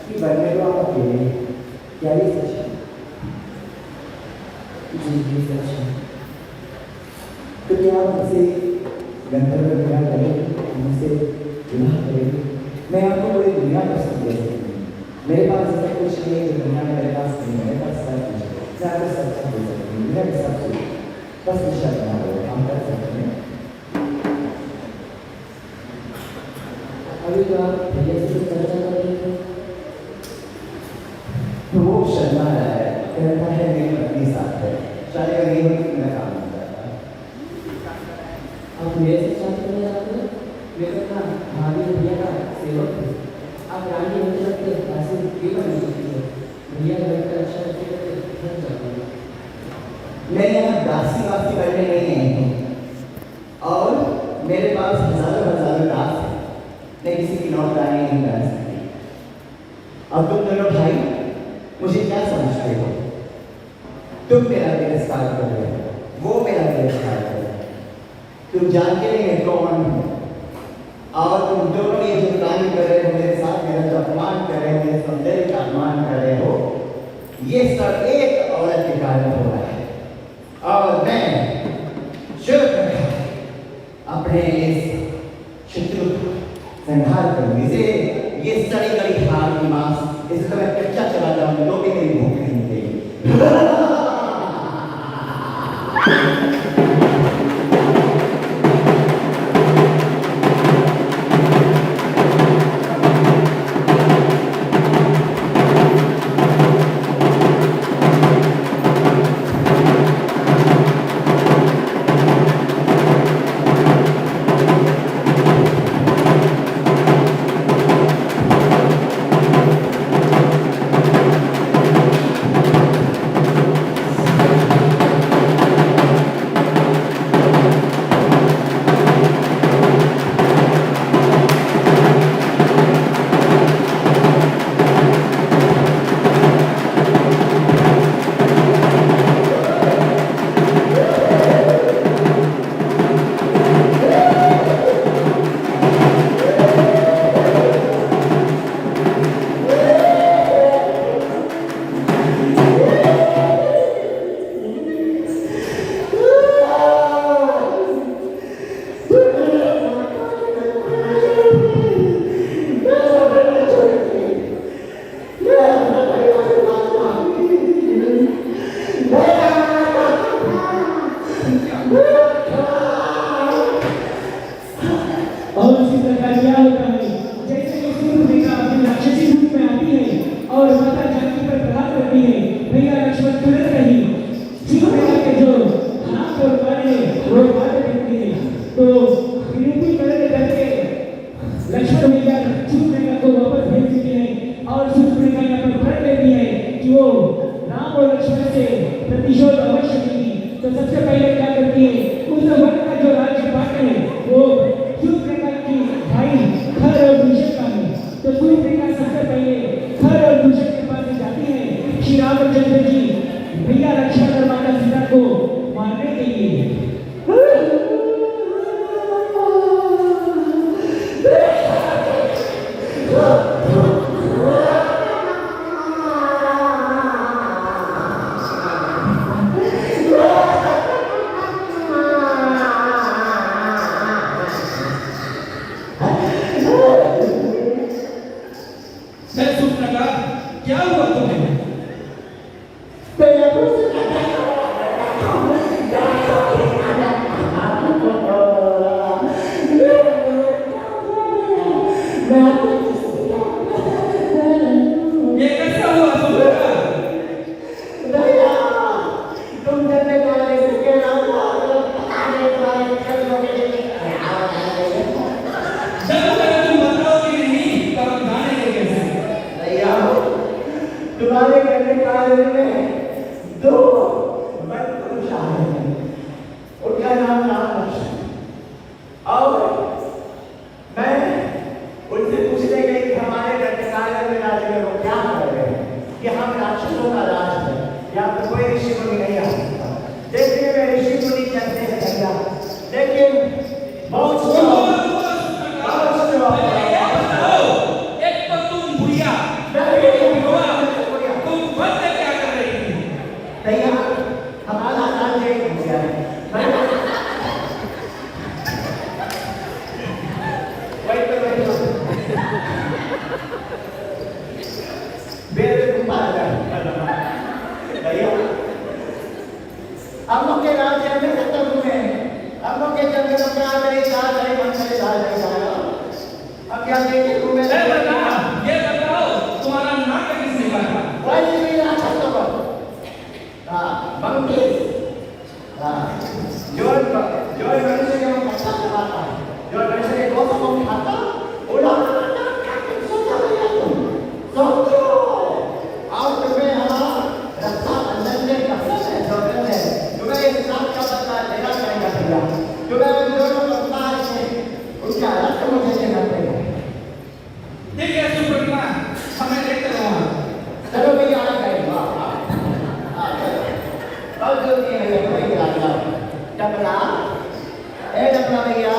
कि बनने को आप अकेले हैं। क्या ये सच है? जी सच है। तो क्या आप मुझसे गंधर्व विवाह करेंगे, मुझसे विवाह करेंगे? मैं आपको पूरी दुनिया पर सब दे सकती हूँ। मेरे पास ऐसा कुछ नहीं है जो दुनिया में मेरे पास नहीं है। मेरे पास सब कुछ है, मैं आपको सब कुछ दे सकती हूँ। दुनिया में सब कुछ, बस विश्वास बना लो, हम कर सकते हैं। अभी तो आप भैया से कुछ चर्चा कर रहे थे। तो वो शर्मा रहा है, कहता है मेरी पत्नी साथ है, शायद अगर नहीं होती तो मैं काम नहीं करता। आप मेरे से शादी करने जाते हैं? मैं तो अपना भाभी भैया का सेवक हूँ। आप रानी होते लगते ऐसे क्यों नहीं सकती है? भैया घर का अच्छा रखते रहते थक जाते हैं। मैं यहाँ दासी वासी करने नहीं आई हूँ और मेरे पास हजारों हजारों दास हैं। मैं किसी की नौकरानी नहीं कर सकती। अब तुम दोनों भाई मुझे क्या समझते हो? तुम मेरा तिरस्कार कर रहे हो, वो मेरा तिरस्कार कर रहे हो। तुम जानते नहीं मैं कौन हूँ और तुम दोनों ये जो काम कर रहे हो मेरे साथ, मेरा जो अपमान कर रहे हो, मेरे सौंदर्य का अपमान कर रहे हो, ये सब एक औरत के कारण हो रहा है। और मैं शुरू अपने इस शत्रु संहार करूँ, इसे ये सड़ी गली हार की मांस, इसे तो मैं कच्चा चला जाऊँ, लोग भी मेरी भूख नहीं देगी। सबसे पहले क्या करती है, उस वर्ग का जो राज्य पाठ है वो शूद्र की बांटने के लिए। क्या हुआ तुम्हें? ये कैसा हुआ सुभद्रा? तुम बताओगे नहीं तो हम जानेंगे कैसे? तुम्हारे कहने कार्य में दो बड़े पुरुष आए हैं। उनका नाम राम और मैं उनसे पूछने गई कि हमारे घटकालय में राज्य में वो क्या कर रहे हैं कि हम राक्षसों का राज है, यहाँ पर कोई ऋषि मुनि नहीं आ सकता। देखने में ऋषि मुनि चलते हैं भैया, लेकिन बहुत एक तो तुम बुढ़िया, तुम वक्त क्या कर रही थी? भैया हमारा राज्य एक हो गया है। वही तो भैया हम लोग के राज्य में खत्म हुए हैं। हम लोग के जंगलों में आ गए, जा रहे मंदिर जा रहे। अब क्या देखे घूमे ये बताओ तुम्हारा नाम किसने काटा? वही भी राक्षस तो मंकी जो मनुष्य के वो कच्चा चलाता है, जो मनुष्य के दोस्तों को खाता उड़ा सोचो और तुम्हें हमारा रक्षाबंधन में कसम है, जोड़न है, तुम्हें इस बात का पता लेना पड़ेगा भैया। तुम्हें उन दोनों को मार के उनका रक्त मुझे देना पड़ेगा। ठीक है सुभद्रा, हमें देखते रहो। चलो भैया आ गए। और जो भी है वही राजा डबला, ए डबला भैया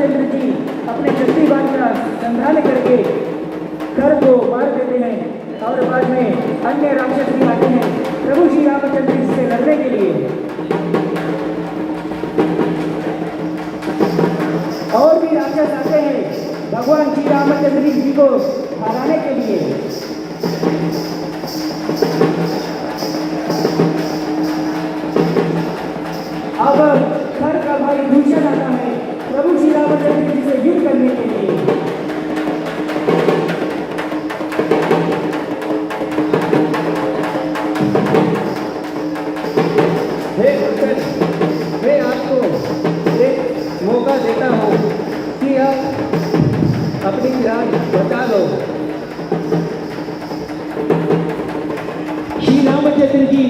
रामचंद्र जी अपने शक्तिवान का संधान करके खर को मार देते हैं और बाद में अन्य राक्षस भी आते हैं प्रभु श्री रामचंद्र जी से लड़ने के लिए। और भी राक्षस आते हैं भगवान श्री रामचंद्र जी को हराने के लिए। अब खर का भाई दूषण आता है प्रभु श्री रामचंद्र जी से युद्ध करने के लिए। हे भक्तन, मैं आपको एक मौका देता हूँ कि आप अपनी जान बचा लो। श्री रामचंद्र जी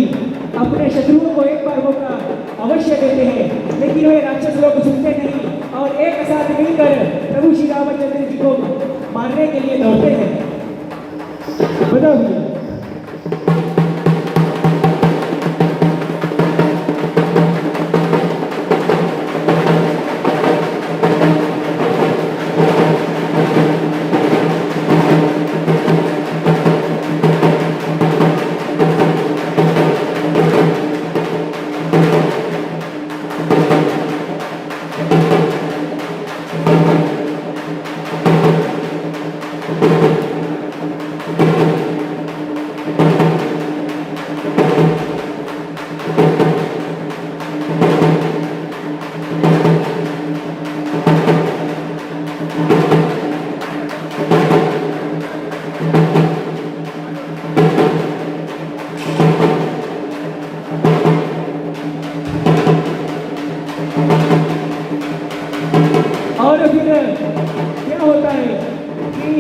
अपने शत्रुओं को एक बार मौका अवश्य देते हैं, लेकिन वे राक्षस लोग सुनते नहीं और एक साथ मिलकर प्रभु श्री रामचंद्र जी को मारने के लिए दौड़ते हैं। बताओ भैया। और फिर क्या होता है कि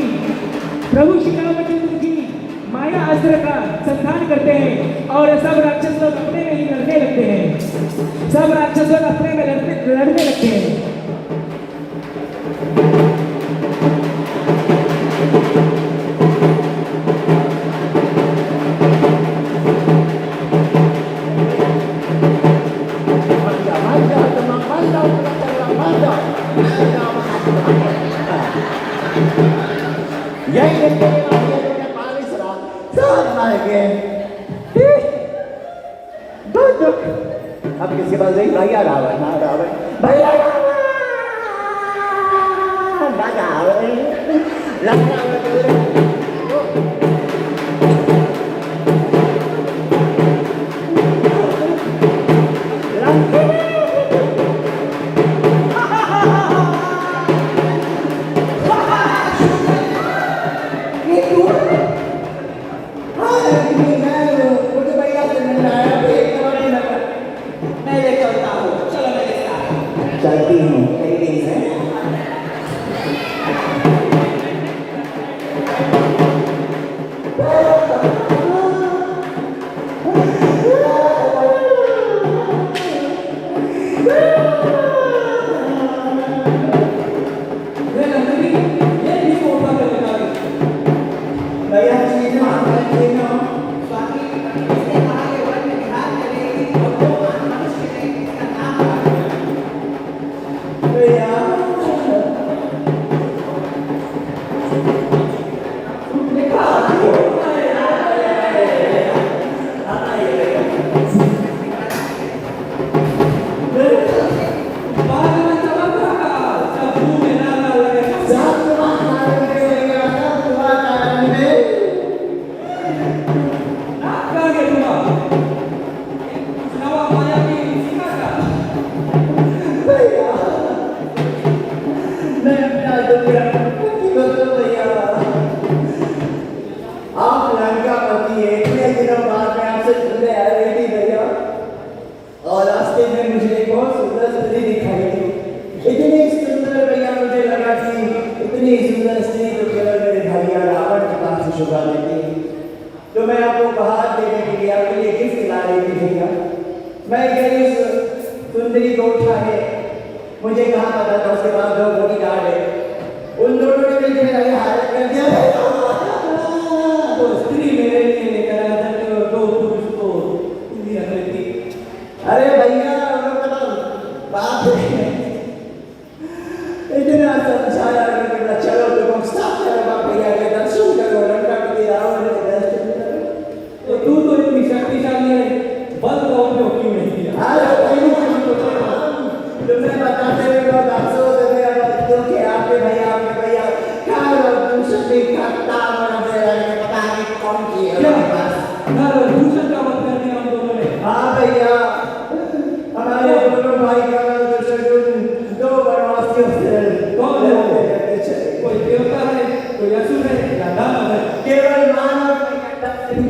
प्रभु श्री रामचंद्र जी माया अस्त्र का संधान करते हैं और सब राक्षस लोग अपने में ही लड़ने लगते हैं। सब राक्षस लोग अपने में लड़ने लगते हैं। यही देखते हैं कि पानी सरा सब मार गए। अब किसके पास गई? भैया रावण, ना रावण, भैया रावण, चलती हूँ लेडीज है। भैया आप लड़का पति है, इतने दिनों बाद मैं आपसे मिलने आ रही थी भैया, और रास्ते में मुझे एक बहुत सुंदर स्त्री दिखाई दी। इतनी सुंदर भैया मुझे लगा कि इतनी सुंदर स्त्री तो केवल मेरे भैया रावण के पास से शोभा देती है। तो मैं आपको उपहार देने के लिए आपके लिए गिफ्ट ला रही थी भैया। मैं गई उस सुंदरी को उठाने, मुझे कहाँ पता था उसके बाद दो बॉडीगार्ड है, उन दोनों ने मिलकर मेरा हालत कर दिया। तो स्त्री मेरे लिए लेकर आया था तो दो पुरुष को पूरी रख लेती। अरे भैया बात है इतना समझाया कि चलो तुम साथ चलो भैया के दर्शन करो लंकापति रावण के दर्शन करो। तो तू तो इतनी शक्तिशाली है, बल का उपयोग क्यों नहीं किया? तुमने बताते हुए बहुत अफसोस है मेरा बच्चों के आपके भैया क्या दूसरे पे करता पता नहीं कौन किया हमारे पास। दूसरे का मत करने हम दोनों ने। हाँ भैया, हमारे दोनों भाई का दो वनवासियों से कौन है वो? कोई देवता है, कोई असुर है या दानव है? केवल मानव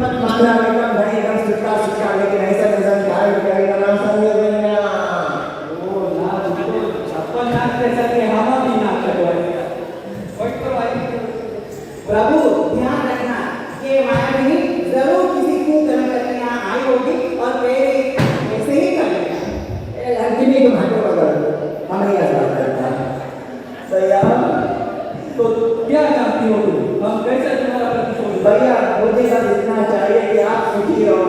मत माना एकदम भाई एकदम सुटका लेकिन ऐसा इंसान क्या करेगा ना समझ ओ लाल तो छप्पन नाक जैसा कि हवा भी नाक कटवाएगा। कोई तो भाई प्रभु ध्यान रखना, ये मायावी जरूर किसी कुकर्म करके यहाँ आई होगी और मेरे ऐसे ही कर लेगा। लड़की को भागो बगल हमें यह बात करता भैया। तो क्या चाहती हो तुम? हम कैसे तुम्हारा प्रतिशोध? भैया मुझे बस इतना चाहिए कि आप सुखी रहो।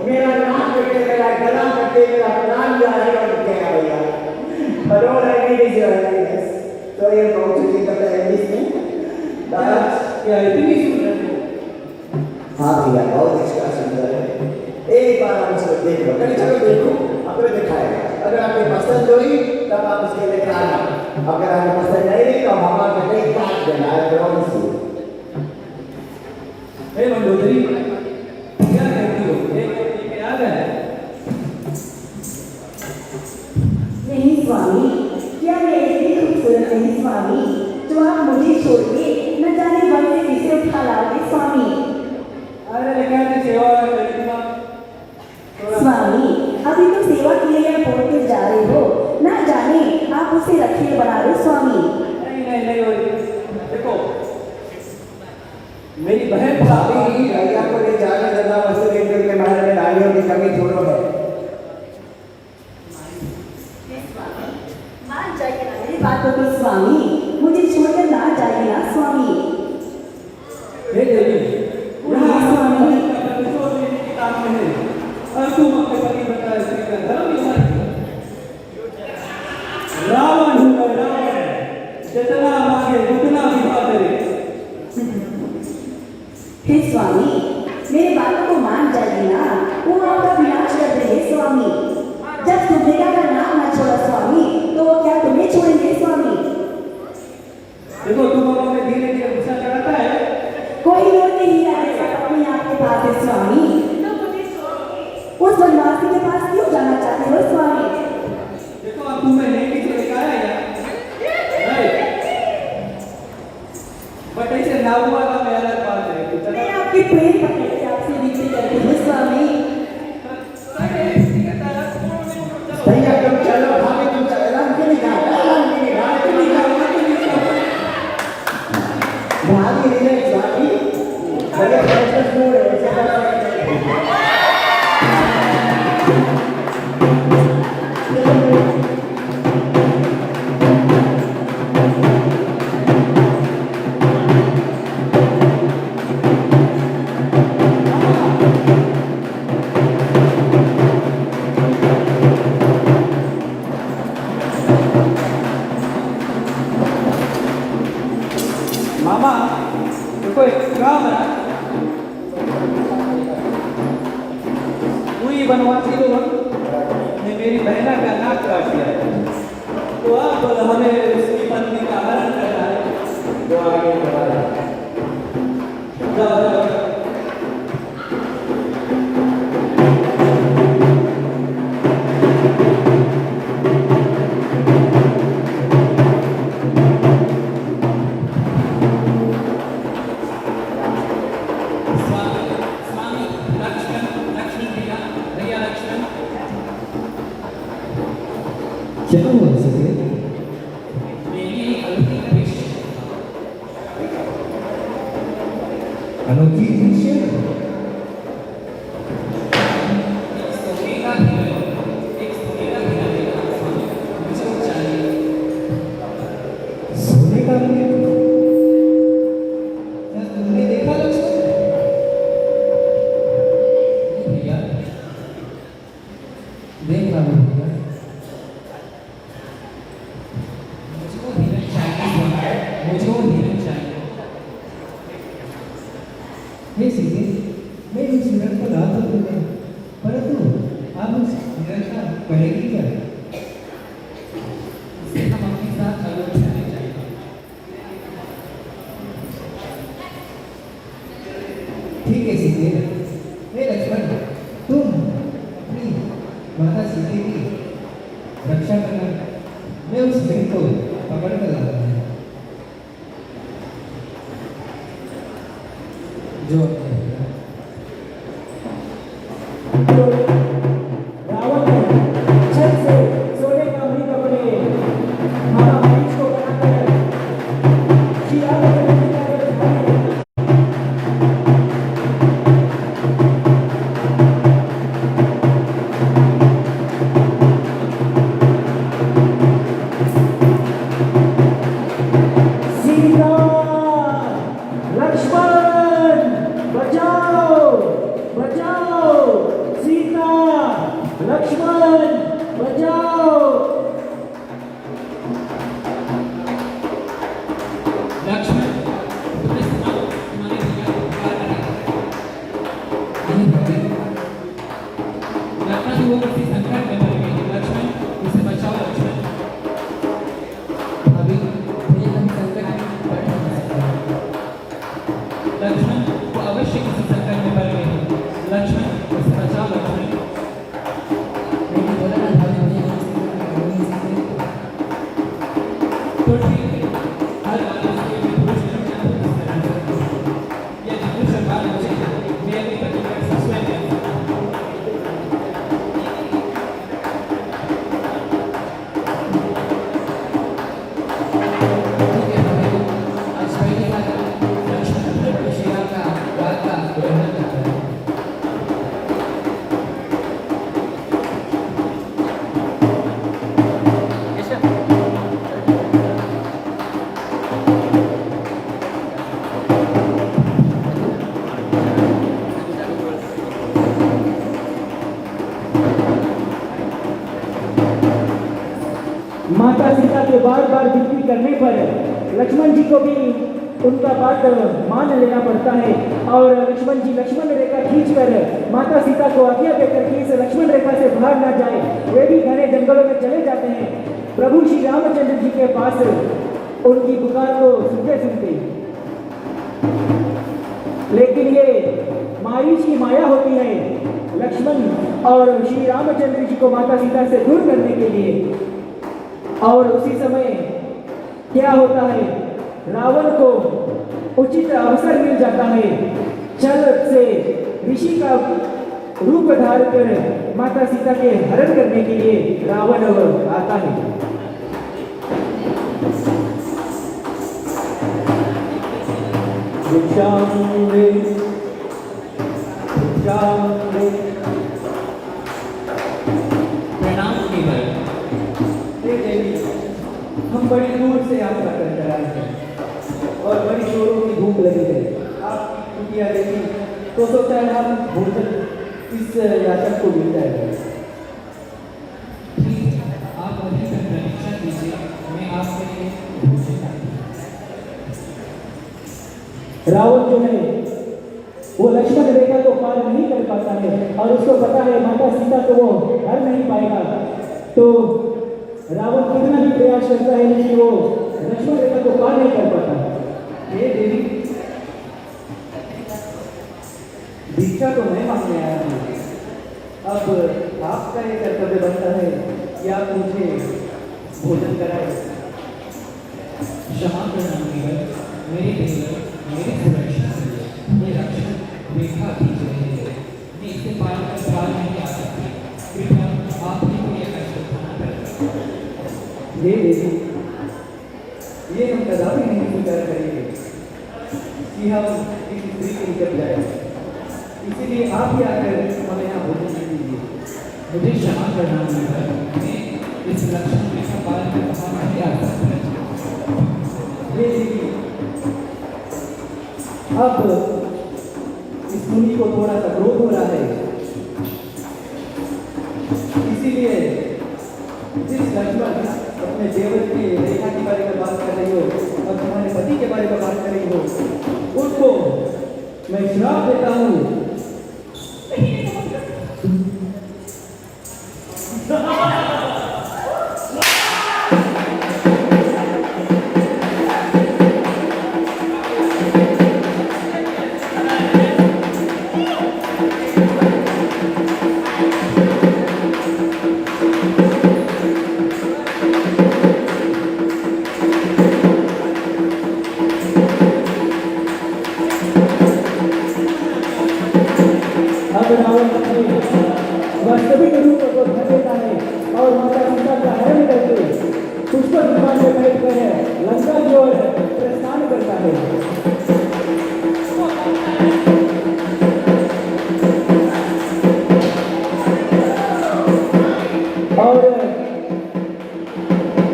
मेरा नाम कटे, मेरा गला कटे, मेरा प्राण जाए और क्या भैया। But all I need is your happiness. So ये बहुत सुखी करता है इंग्लिश में। क्या इतनी सुंदर हो? हाँ भैया बहुत अच्छा सुंदर है। एक बार आप उसको देख लो, कभी चलो देखो, आपको दिखाएगा। अगर आपको पसंद हुई तब आप उसके लिए आना, अगर आपको पसंद नहीं हुई तो हवा का कहीं काट देना है। Promise you. हे मंडोदरी, क्या कहती हो? एक के आ गए? नहीं स्वामी, क्या मैं इतनी खूबसूरत नहीं स्वामी जो आप मुझे छोड़ के न जाने वन से किसे उठा लाओगे स्वामी? अरे लेकिन सेवा स्वामी अभी तो सेवा के लिए आप बोलते जा रहे हो, ना जाने आप उसे रखिए बना रहे स्वामी। नहीं देखो, मेरी बहन भाभी भैया को ले जाने देना, वैसे लेकर के बारे में नारियों की कमी थोड़ा है। मान जाइए ना मेरी बातों को स्वामी, मुझे छोड़कर ना जाइए ना स्वामी। हे देवी, यहाँ स्वामी का प्रतिशोध लेने के काम में है और तुम अपने पति बताए स्त्री का धर्म निभाती हो। रावण हूँ मैं, रावण, जितना मांगे उतना विवाह करे। हे स्वामी मेरी बातों को मान जाइए ना, वो आपका विनाश कर देंगे स्वामी। जब सुभद्रा का नाम न छोड़ा स्वामी तो वो क्या तुम्हें छोड़ेंगे स्वामी? देखो तुम में धीरे धीरे गुस्सा चढ़ाता है। कोई लोग नहीं आएगा अपने आपके पास है स्वामी, उस वनवासी के पास क्यों जाना चाहते हो स्वामी? देखो अब तुम्हें नहीं किसी ने कहा है बट ऐसे ना हुआ था मेरा बात है। मैं आपके पैर पकड़ के आपसे विनती करती हूँ स्वामी। भैया तुम चलो, भाभी तुम चलो, राम की निगाह, राम की निगाह, भाभी रिलैक्स भाभी, भैया प्रेशर मोड है, ऐसे मामा देखो एक काम है, कोई बनवासी लोग ने मेरी बहना का नाक काट दिया है, तो अब हमें उसकी पत्नी का हरण करना है। जो आगे बढ़ा रहा है। जाओ क्या हुआ सके? अनोखी दृश्य सोने का रंग क्या तुमने देखा लक्ष्मण? भैया देख रहा हूँ भैया, मुझको धीरज चाहिए हे सीधे मैं उस हिरण को ला तो दूंगा, परंतु आप उस हिरण का करेगी क्या? हम अपने साथ अयोध्या ले जाएंगे। ठीक है सीधे। हे लक्ष्मण, तुम अपनी माता सीते की रक्षा करना, मैं उस हिरण को पकड़ कर लाता हूँ। जो रावण ने छत से सोने का मणि अपने महामारीच को बनाकर श्री रामचंद्र जी का रथ बनाया। सीता लक्ष्मण बचाओ बचाओ, सीता लक्ष्मण बचाओ। लक्ष्मण, तुमने सुना तुम्हारे भैया को पुकार रहे हैं। नहीं भाई, लगता है वो किसी संकट में पड़ गई है। लक्ष्मण, उसे बचाओ। लक्ष्मण, अभी मुझे हम संकट में पड़ नहीं सकते। लक्ष्मण, वो अवश्य किसी संकट में पड़ गई है। लक्ष्मण, उसे बचाओ। लक्ष्मण, मैंने बोला ना भाई, मुझे हम संकट में पड़ नहीं सकते। तो ठीक है, हर बात उसके लिए पुरुष लक्षण को इस तरह से रखो। यदि पुरुष बात मुझे मैं अपने पति का स्वयं करता हूँ। ठीक है भाई, आज पहली बार लक्ष्मण श्री राम का बात का वर्णन करता है। माता सीता के बार बार विनती करने पर लक्ष्मण जी को भी उनका बात मान लेना पड़ता है और लक्ष्मण जी लक्ष्मण रेखा खींचकर माता सीता को आज्ञा देकर कि इस लक्ष्मण रेखा से बाहर ना जाए, वे भी घने जंगलों में चले जाते हैं। प्रभु श्री रामचंद्र जी के पास उनकी पुकार को सुनते सुनते, लेकिन ये मारीच की माया होती है लक्ष्मण और श्री रामचंद्र जी को माता सीता से दूर करने के लिए। और उसी समय क्या होता है, रावण को उचित अवसर मिल जाता है। छल से ऋषि का रूप धार कर माता सीता के हरण करने के लिए रावण आता है। प्रणाम केवल। हे देवी, हम बड़ी दूर से यात्रा कर आए हैं और बड़ी जोरों की भूख लगी है। आपकी कुटिया देखी तो सोचा है हम भोजन इस याचक को मिल जाएगा। ठीक है, आप अभी तक प्रतीक्षा कीजिए, मैं आपके लिए भोजन लाता हूँ। रावण जो है वो लक्ष्मण रेखा को पार नहीं कर पाता है और उसको पता है माता सीता को वो हर नहीं पाएगा। तो रावण कितना भी प्रयास करता है लेकिन वो लक्ष्मण रेखा को पार नहीं कर पाता। हे देवी, भिक्षा तो मैं मांगने आया हूँ, अब आपका ये कर्तव्य बनता है कि आप मुझे भोजन कराएं। क्षमा करना केवल, मेरे देवर, मेरे सुरक्षा के लिए ये रक्षण रेखा खींच रहे हैं। मैं इसे पार नहीं आ सकती। कृपया आप ही को यह कष्ट उठाना पड़ेगा। हे देवी, ये हम कदापि नहीं स्वीकार करेंगे कि हम किसी स्त्री के निकट जाए। इसीलिए आप ही आकर हमें यहाँ भोजन दे दीजिए। मुझे क्षमा करना केवल, मैं इस रक्षण रेखा पार नहीं आ सकता। हे देवी, अब इस मुनि को थोड़ा सा क्रोध हो रहा है, इसीलिए जिस लक्ष्मण अपने देवर की रेखा के बारे में बात कर रही हो और तुम्हारे पति के बारे में बात कर रही हो, उनको मैं श्राप देता हूँ। अब रावण अपने वास्तविक रूप को धर लेता है और माता सीता का हरण करके पुष्पक विमान में बैठकर लंका की ओर प्रस्थान करता है। और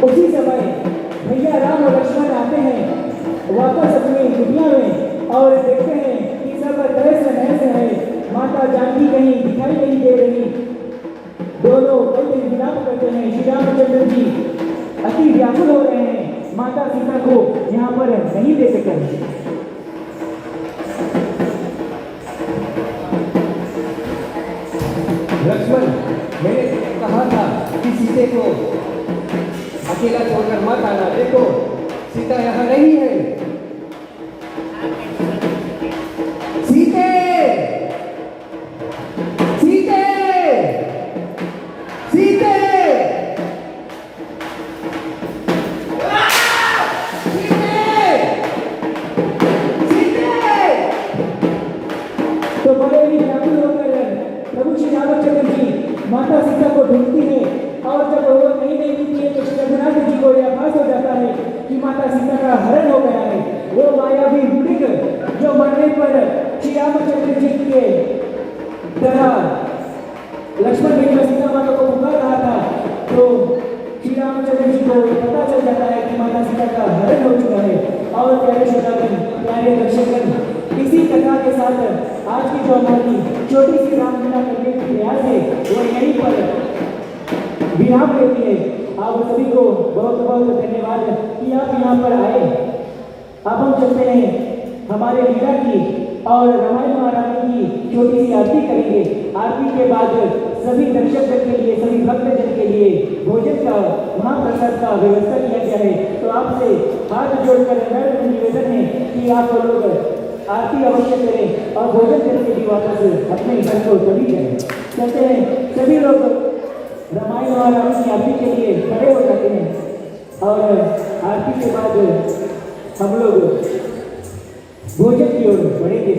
उसी समय भैया राम और लक्ष्मण आते हैं वापस अपनी दुनिया में और देखते हैं कि सब तहस नहस है। माता जानकी कहीं दिखाई नहीं दे रही। दोनों कई दिन विलाप करते हैं। श्री रामचंद्र जी अति व्याकुल हो रहे हैं, माता सीता को यहाँ पर नहीं दे सके। लक्ष्मण, मैंने कहा था कि सीते को अकेला छोड़कर मत आना। देखो सीता यहाँ नहीं है। सीते, सीते, सीते, तो बड़े ही व्याकुल होकर प्रभु श्री रामचंद्र जी माता सीता को ढूंढती है और जब वो नहीं मिलती है तो श्री रघुनाथ जी को यह आभास हो जाता है कि माता सीता का हरण हो गया है। वो मायावी मृग जो मरने पर श्री रामचंद्र जी के तरह लक्ष्मण जी सीता माता को पुकार रहा था, तो श्री रामचंद्र जी को पता चल जाता है कि माता सीता का हरण हो चुका है। और प्यारे श्रोतागण, प्यारे दर्शकगण, इसी कथा के साथ आज की जो हमारी छोटी सी रामलीला करने की प्रयास है वो यहीं पर विराम लेती है। आप सभी को बहुत बहुत धन्यवाद कि आप यहाँ पर आए। अब हम चलते हैं हमारे लीला की और रामायण महारानी की छोटी सी आरती करेंगे। आरती के बाद सभी दर्शकगण के लिए, सभी भक्तजन के लिए भोजन का, महाप्रसाद का व्यवस्था किया गया है। तो आपसे हाथ जोड़कर नम्र निवेदन है कि आप लोग आरती अवश्य करें और भोजन करके भी वापस अपने घर को चली जाए। कहते हैं सभी लोग रामायण महारानी की आरती के लिए खड़े हो जाते हैं और आरती के बाद हम लोग भोजन की ओर बढ़ेंगे।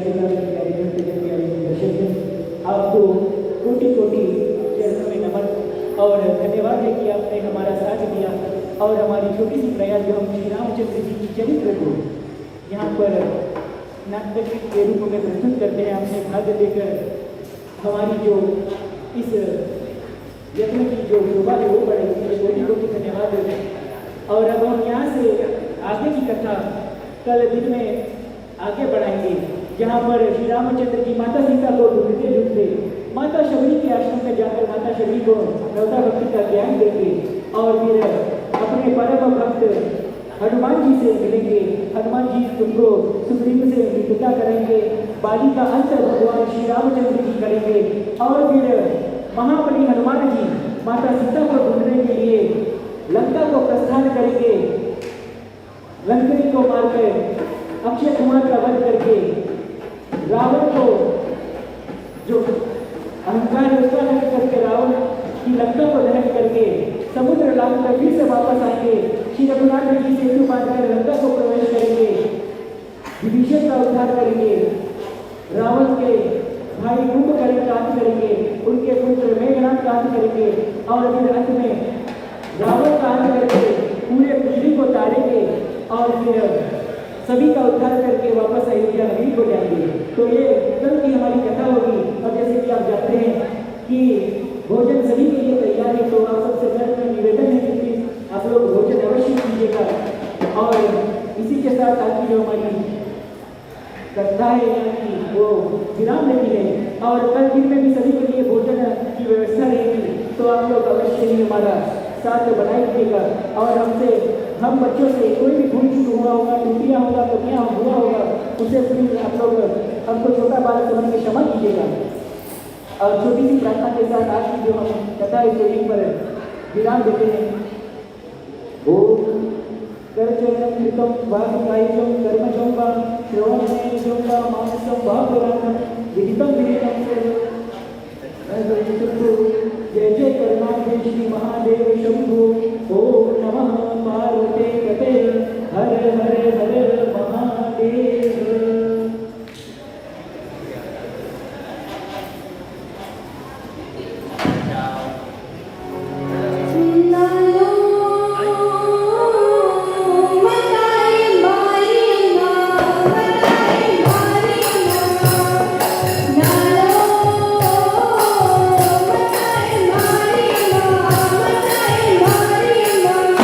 श्रीराम के प्यारे भक्त जन प्यारे दर्शक, आपको कोटि कोटि चरणों में नमन और धन्यवाद है कि आपने हमारा साथ दिया और हमारी छोटी सी प्रयास जो हम श्री रामचंद्र जी की चरित्र को यहाँ पर नाटक के रूप में प्रस्तुत करते हैं, हमने भाग लेकर हमारी जो इस यत्न की जो शोभा है वो बढ़े, इसलिए कोटि कोटि धन्यवाद देते हैं। और अब हम यहाँ से आगे की कथा कल दिन में आगे बढ़ाएंगे, जहाँ पर श्री रामचंद्र की माता सीता को ढूंढते ढूंढते माता शबरी के आश्रम में जाकर माता शबरी को नवता भक्ति का ज्ञान देंगे और फिर अपने परम भक्त हनुमान जी से मिलेंगे। हनुमान जी उनको सुग्रीव से मित्रता करेंगे, बाली का अंत भगवान श्री रामचंद्र जी करेंगे और फिर महाबली हनुमान जी माता सीता को ढूंढने के लिए लंका को प्रस्थान करेंगे। लंकनी को मारकर अक्षय कुमार का वध करके रावण को जो अहंकार उसका दहन करके रावण की लंका को दहन करके समुद्र लाकर फिर से वापस आएंगे। श्री रघुनाथ जी सेतु बांधकर लंका को प्रवेश करेंगे, विभीषण का उद्धार करेंगे, रावण के भाई कुंभकर्ण का अंत करेंगे, उनके पुत्र मेघनाथ का अंत करेंगे और फिर अंत में रावण का अंत करके पूरे पृथ्वी को तारेंगे और फिर सभी का उद्धार करके वापस अयोध्या नगरी को जाएंगे। तो ये कल की हमारी कथा होगी। और जैसे कि आप जानते हैं कि भोजन सभी के लिए तैयार है, तो आप सबसे पहले निवेदन है कि आप लोग भोजन अवश्य कीजिएगा। और इसी के साथ आज की जो हमारी कथा है यहाँ की वो विराम लेती है और कल दिन में भी सभी के लिए भोजन की व्यवस्था रहेगी, तो आप लोग अवश्य ही हमारा साथ बनाए रखिएगा। और हम बच्चों से कोई भी भूल चूक हुआ होगा, टूटियाँ होगा, कमियाँ हुआ होगा, उसे प्लीज आप लोग हमको छोटा बालक समझ के क्षमा कीजिएगा। और छोटी सी प्रार्थना के साथ आज की जो हम कथा है तो यहीं पर विराम देते हैं। ओम कर्चरणकृतं वाक्कायिकं कर्मजं वा श्रवणमेजं वा मानसं वा पुराणं विदितं जय जय करुणानिधे श्री महादेव शंभो। ओम नमः पार्वते पते हर हर हर महादेव। Bye.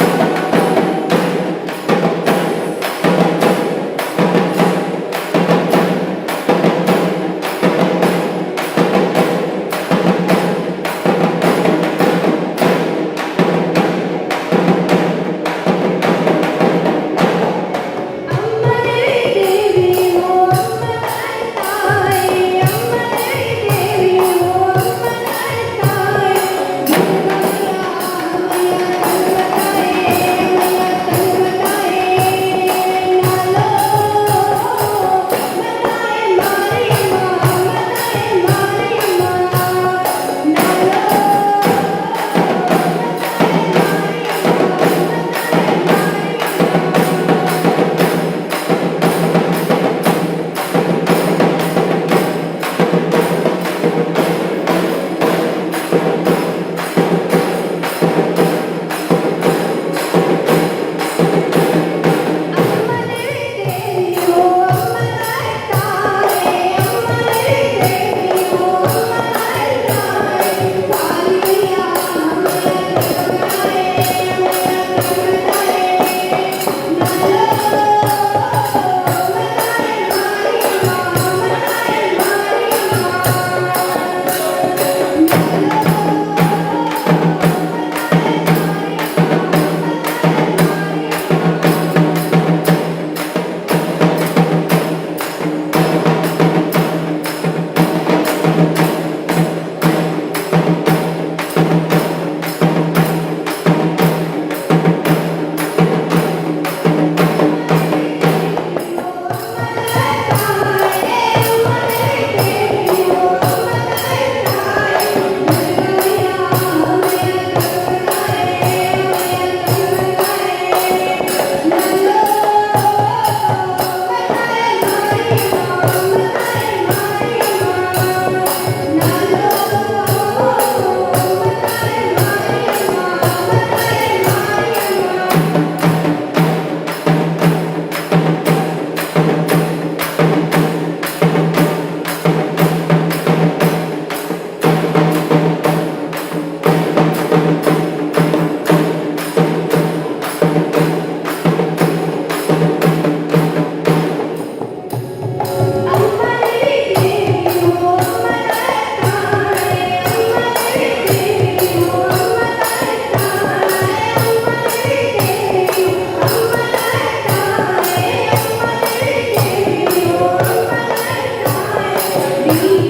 Thank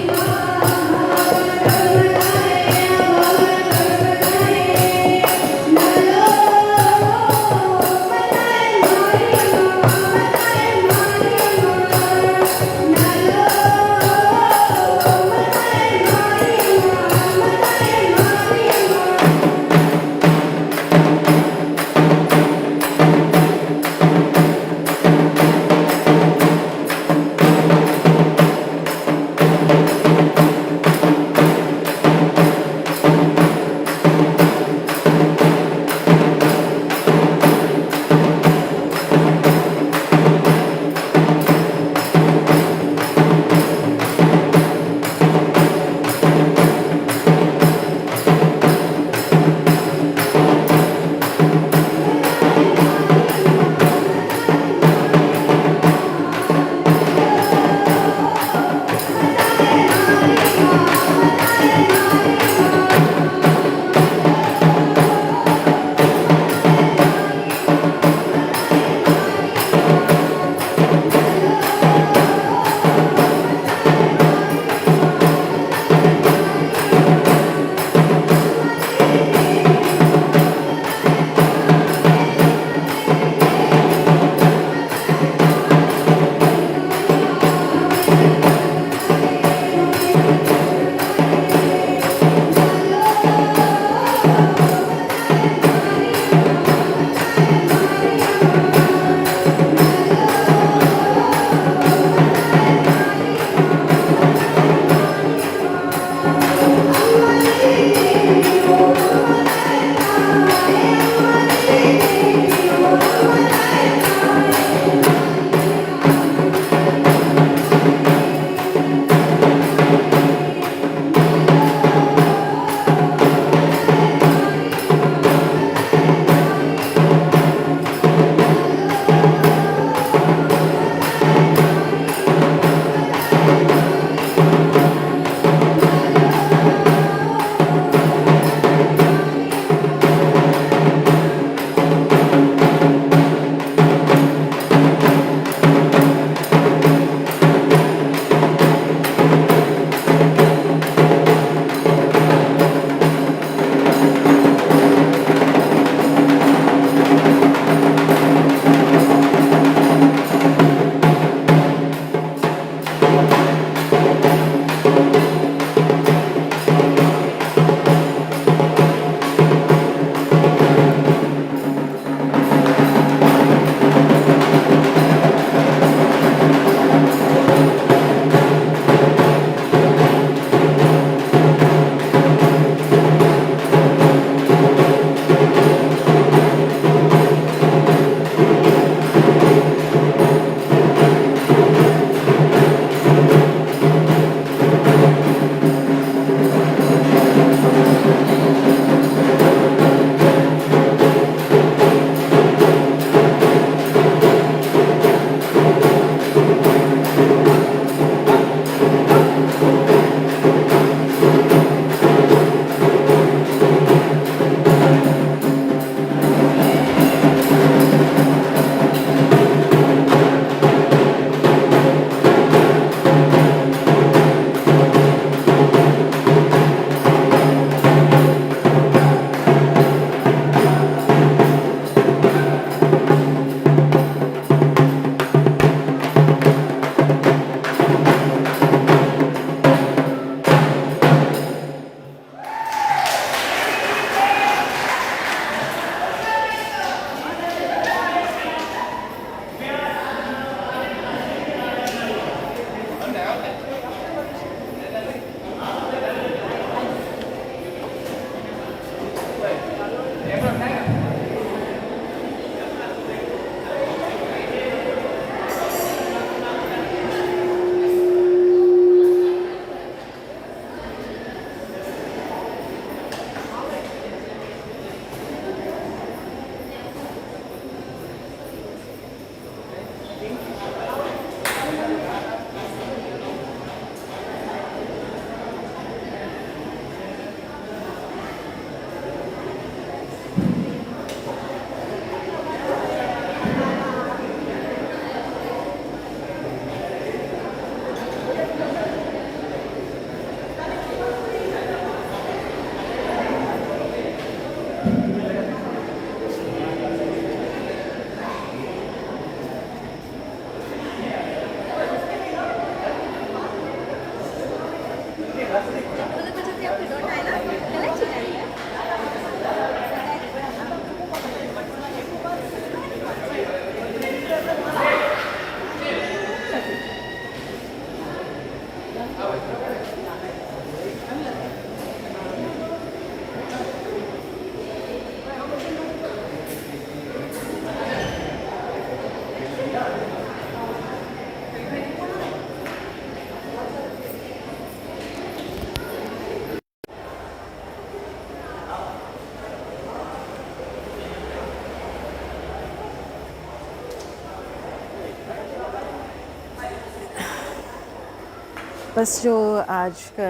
बस जो आज का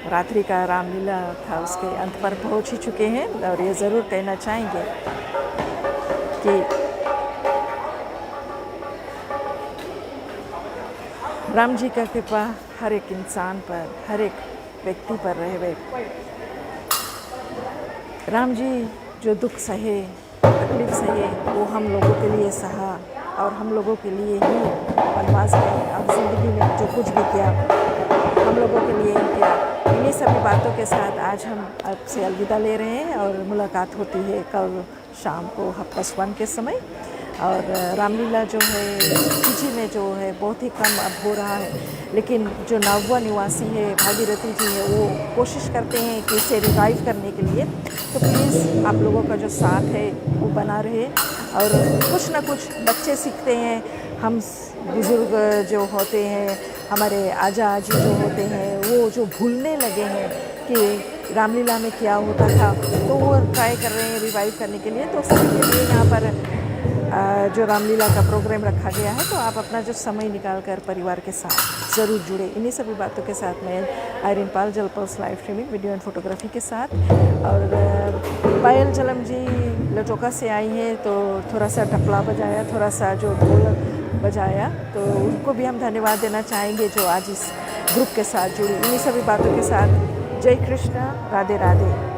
रात्रि का रामलीला था उसके अंत पर पहुंच ही चुके हैं और ये ज़रूर कहना चाहेंगे कि राम जी का कृपा हर एक इंसान पर, हर एक व्यक्ति पर रहे। राम जी जो दुख सहे, तकलीफ सहे, वो हम लोगों के लिए सहा और हम लोगों के लिए ही वनवास में अब ज़िंदगी में जो कुछ भी किया हम लोगों के लिए ही किया। इन्हीं सभी बातों के साथ आज हम आपसे अलविदा ले रहे हैं और मुलाकात होती है कल शाम को 1:30 के समय। और रामलीला जो है खिची में जो है बहुत ही कम अब हो रहा है, लेकिन जो नववा निवासी है भागीरथी जी है वो कोशिश करते हैं कि इसे रिवाइव करने के लिए। तो प्लीज़ आप लोगों का जो साथ है वो बना रहे और कुछ ना कुछ बच्चे सीखते हैं। हम बुज़ुर्ग जो होते हैं, हमारे आजा आजी जो होते हैं, वो जो भूलने लगे हैं कि रामलीला में क्या होता था, तो वो ट्राई कर रहे हैं रिवाइव करने के लिए। तो सभी के लिए यहाँ पर जो रामलीला का प्रोग्राम रखा गया है, तो आप अपना जो समय निकाल कर परिवार के साथ ज़रूर जुड़े। इन्हीं सभी बातों के साथ मैं आयरन पाल जलपल्स live streaming video and photography के साथ। और पायल जलम जी लटोका से आई हैं, तो थोड़ा सा तबला बजाया, थोड़ा सा जो ढोलक बजाया, तो उनको भी हम धन्यवाद देना चाहेंगे जो आज इस ग्रुप के साथ जुड़ी। इन्हीं सभी बातों के साथ जय कृष्णा, राधे राधे।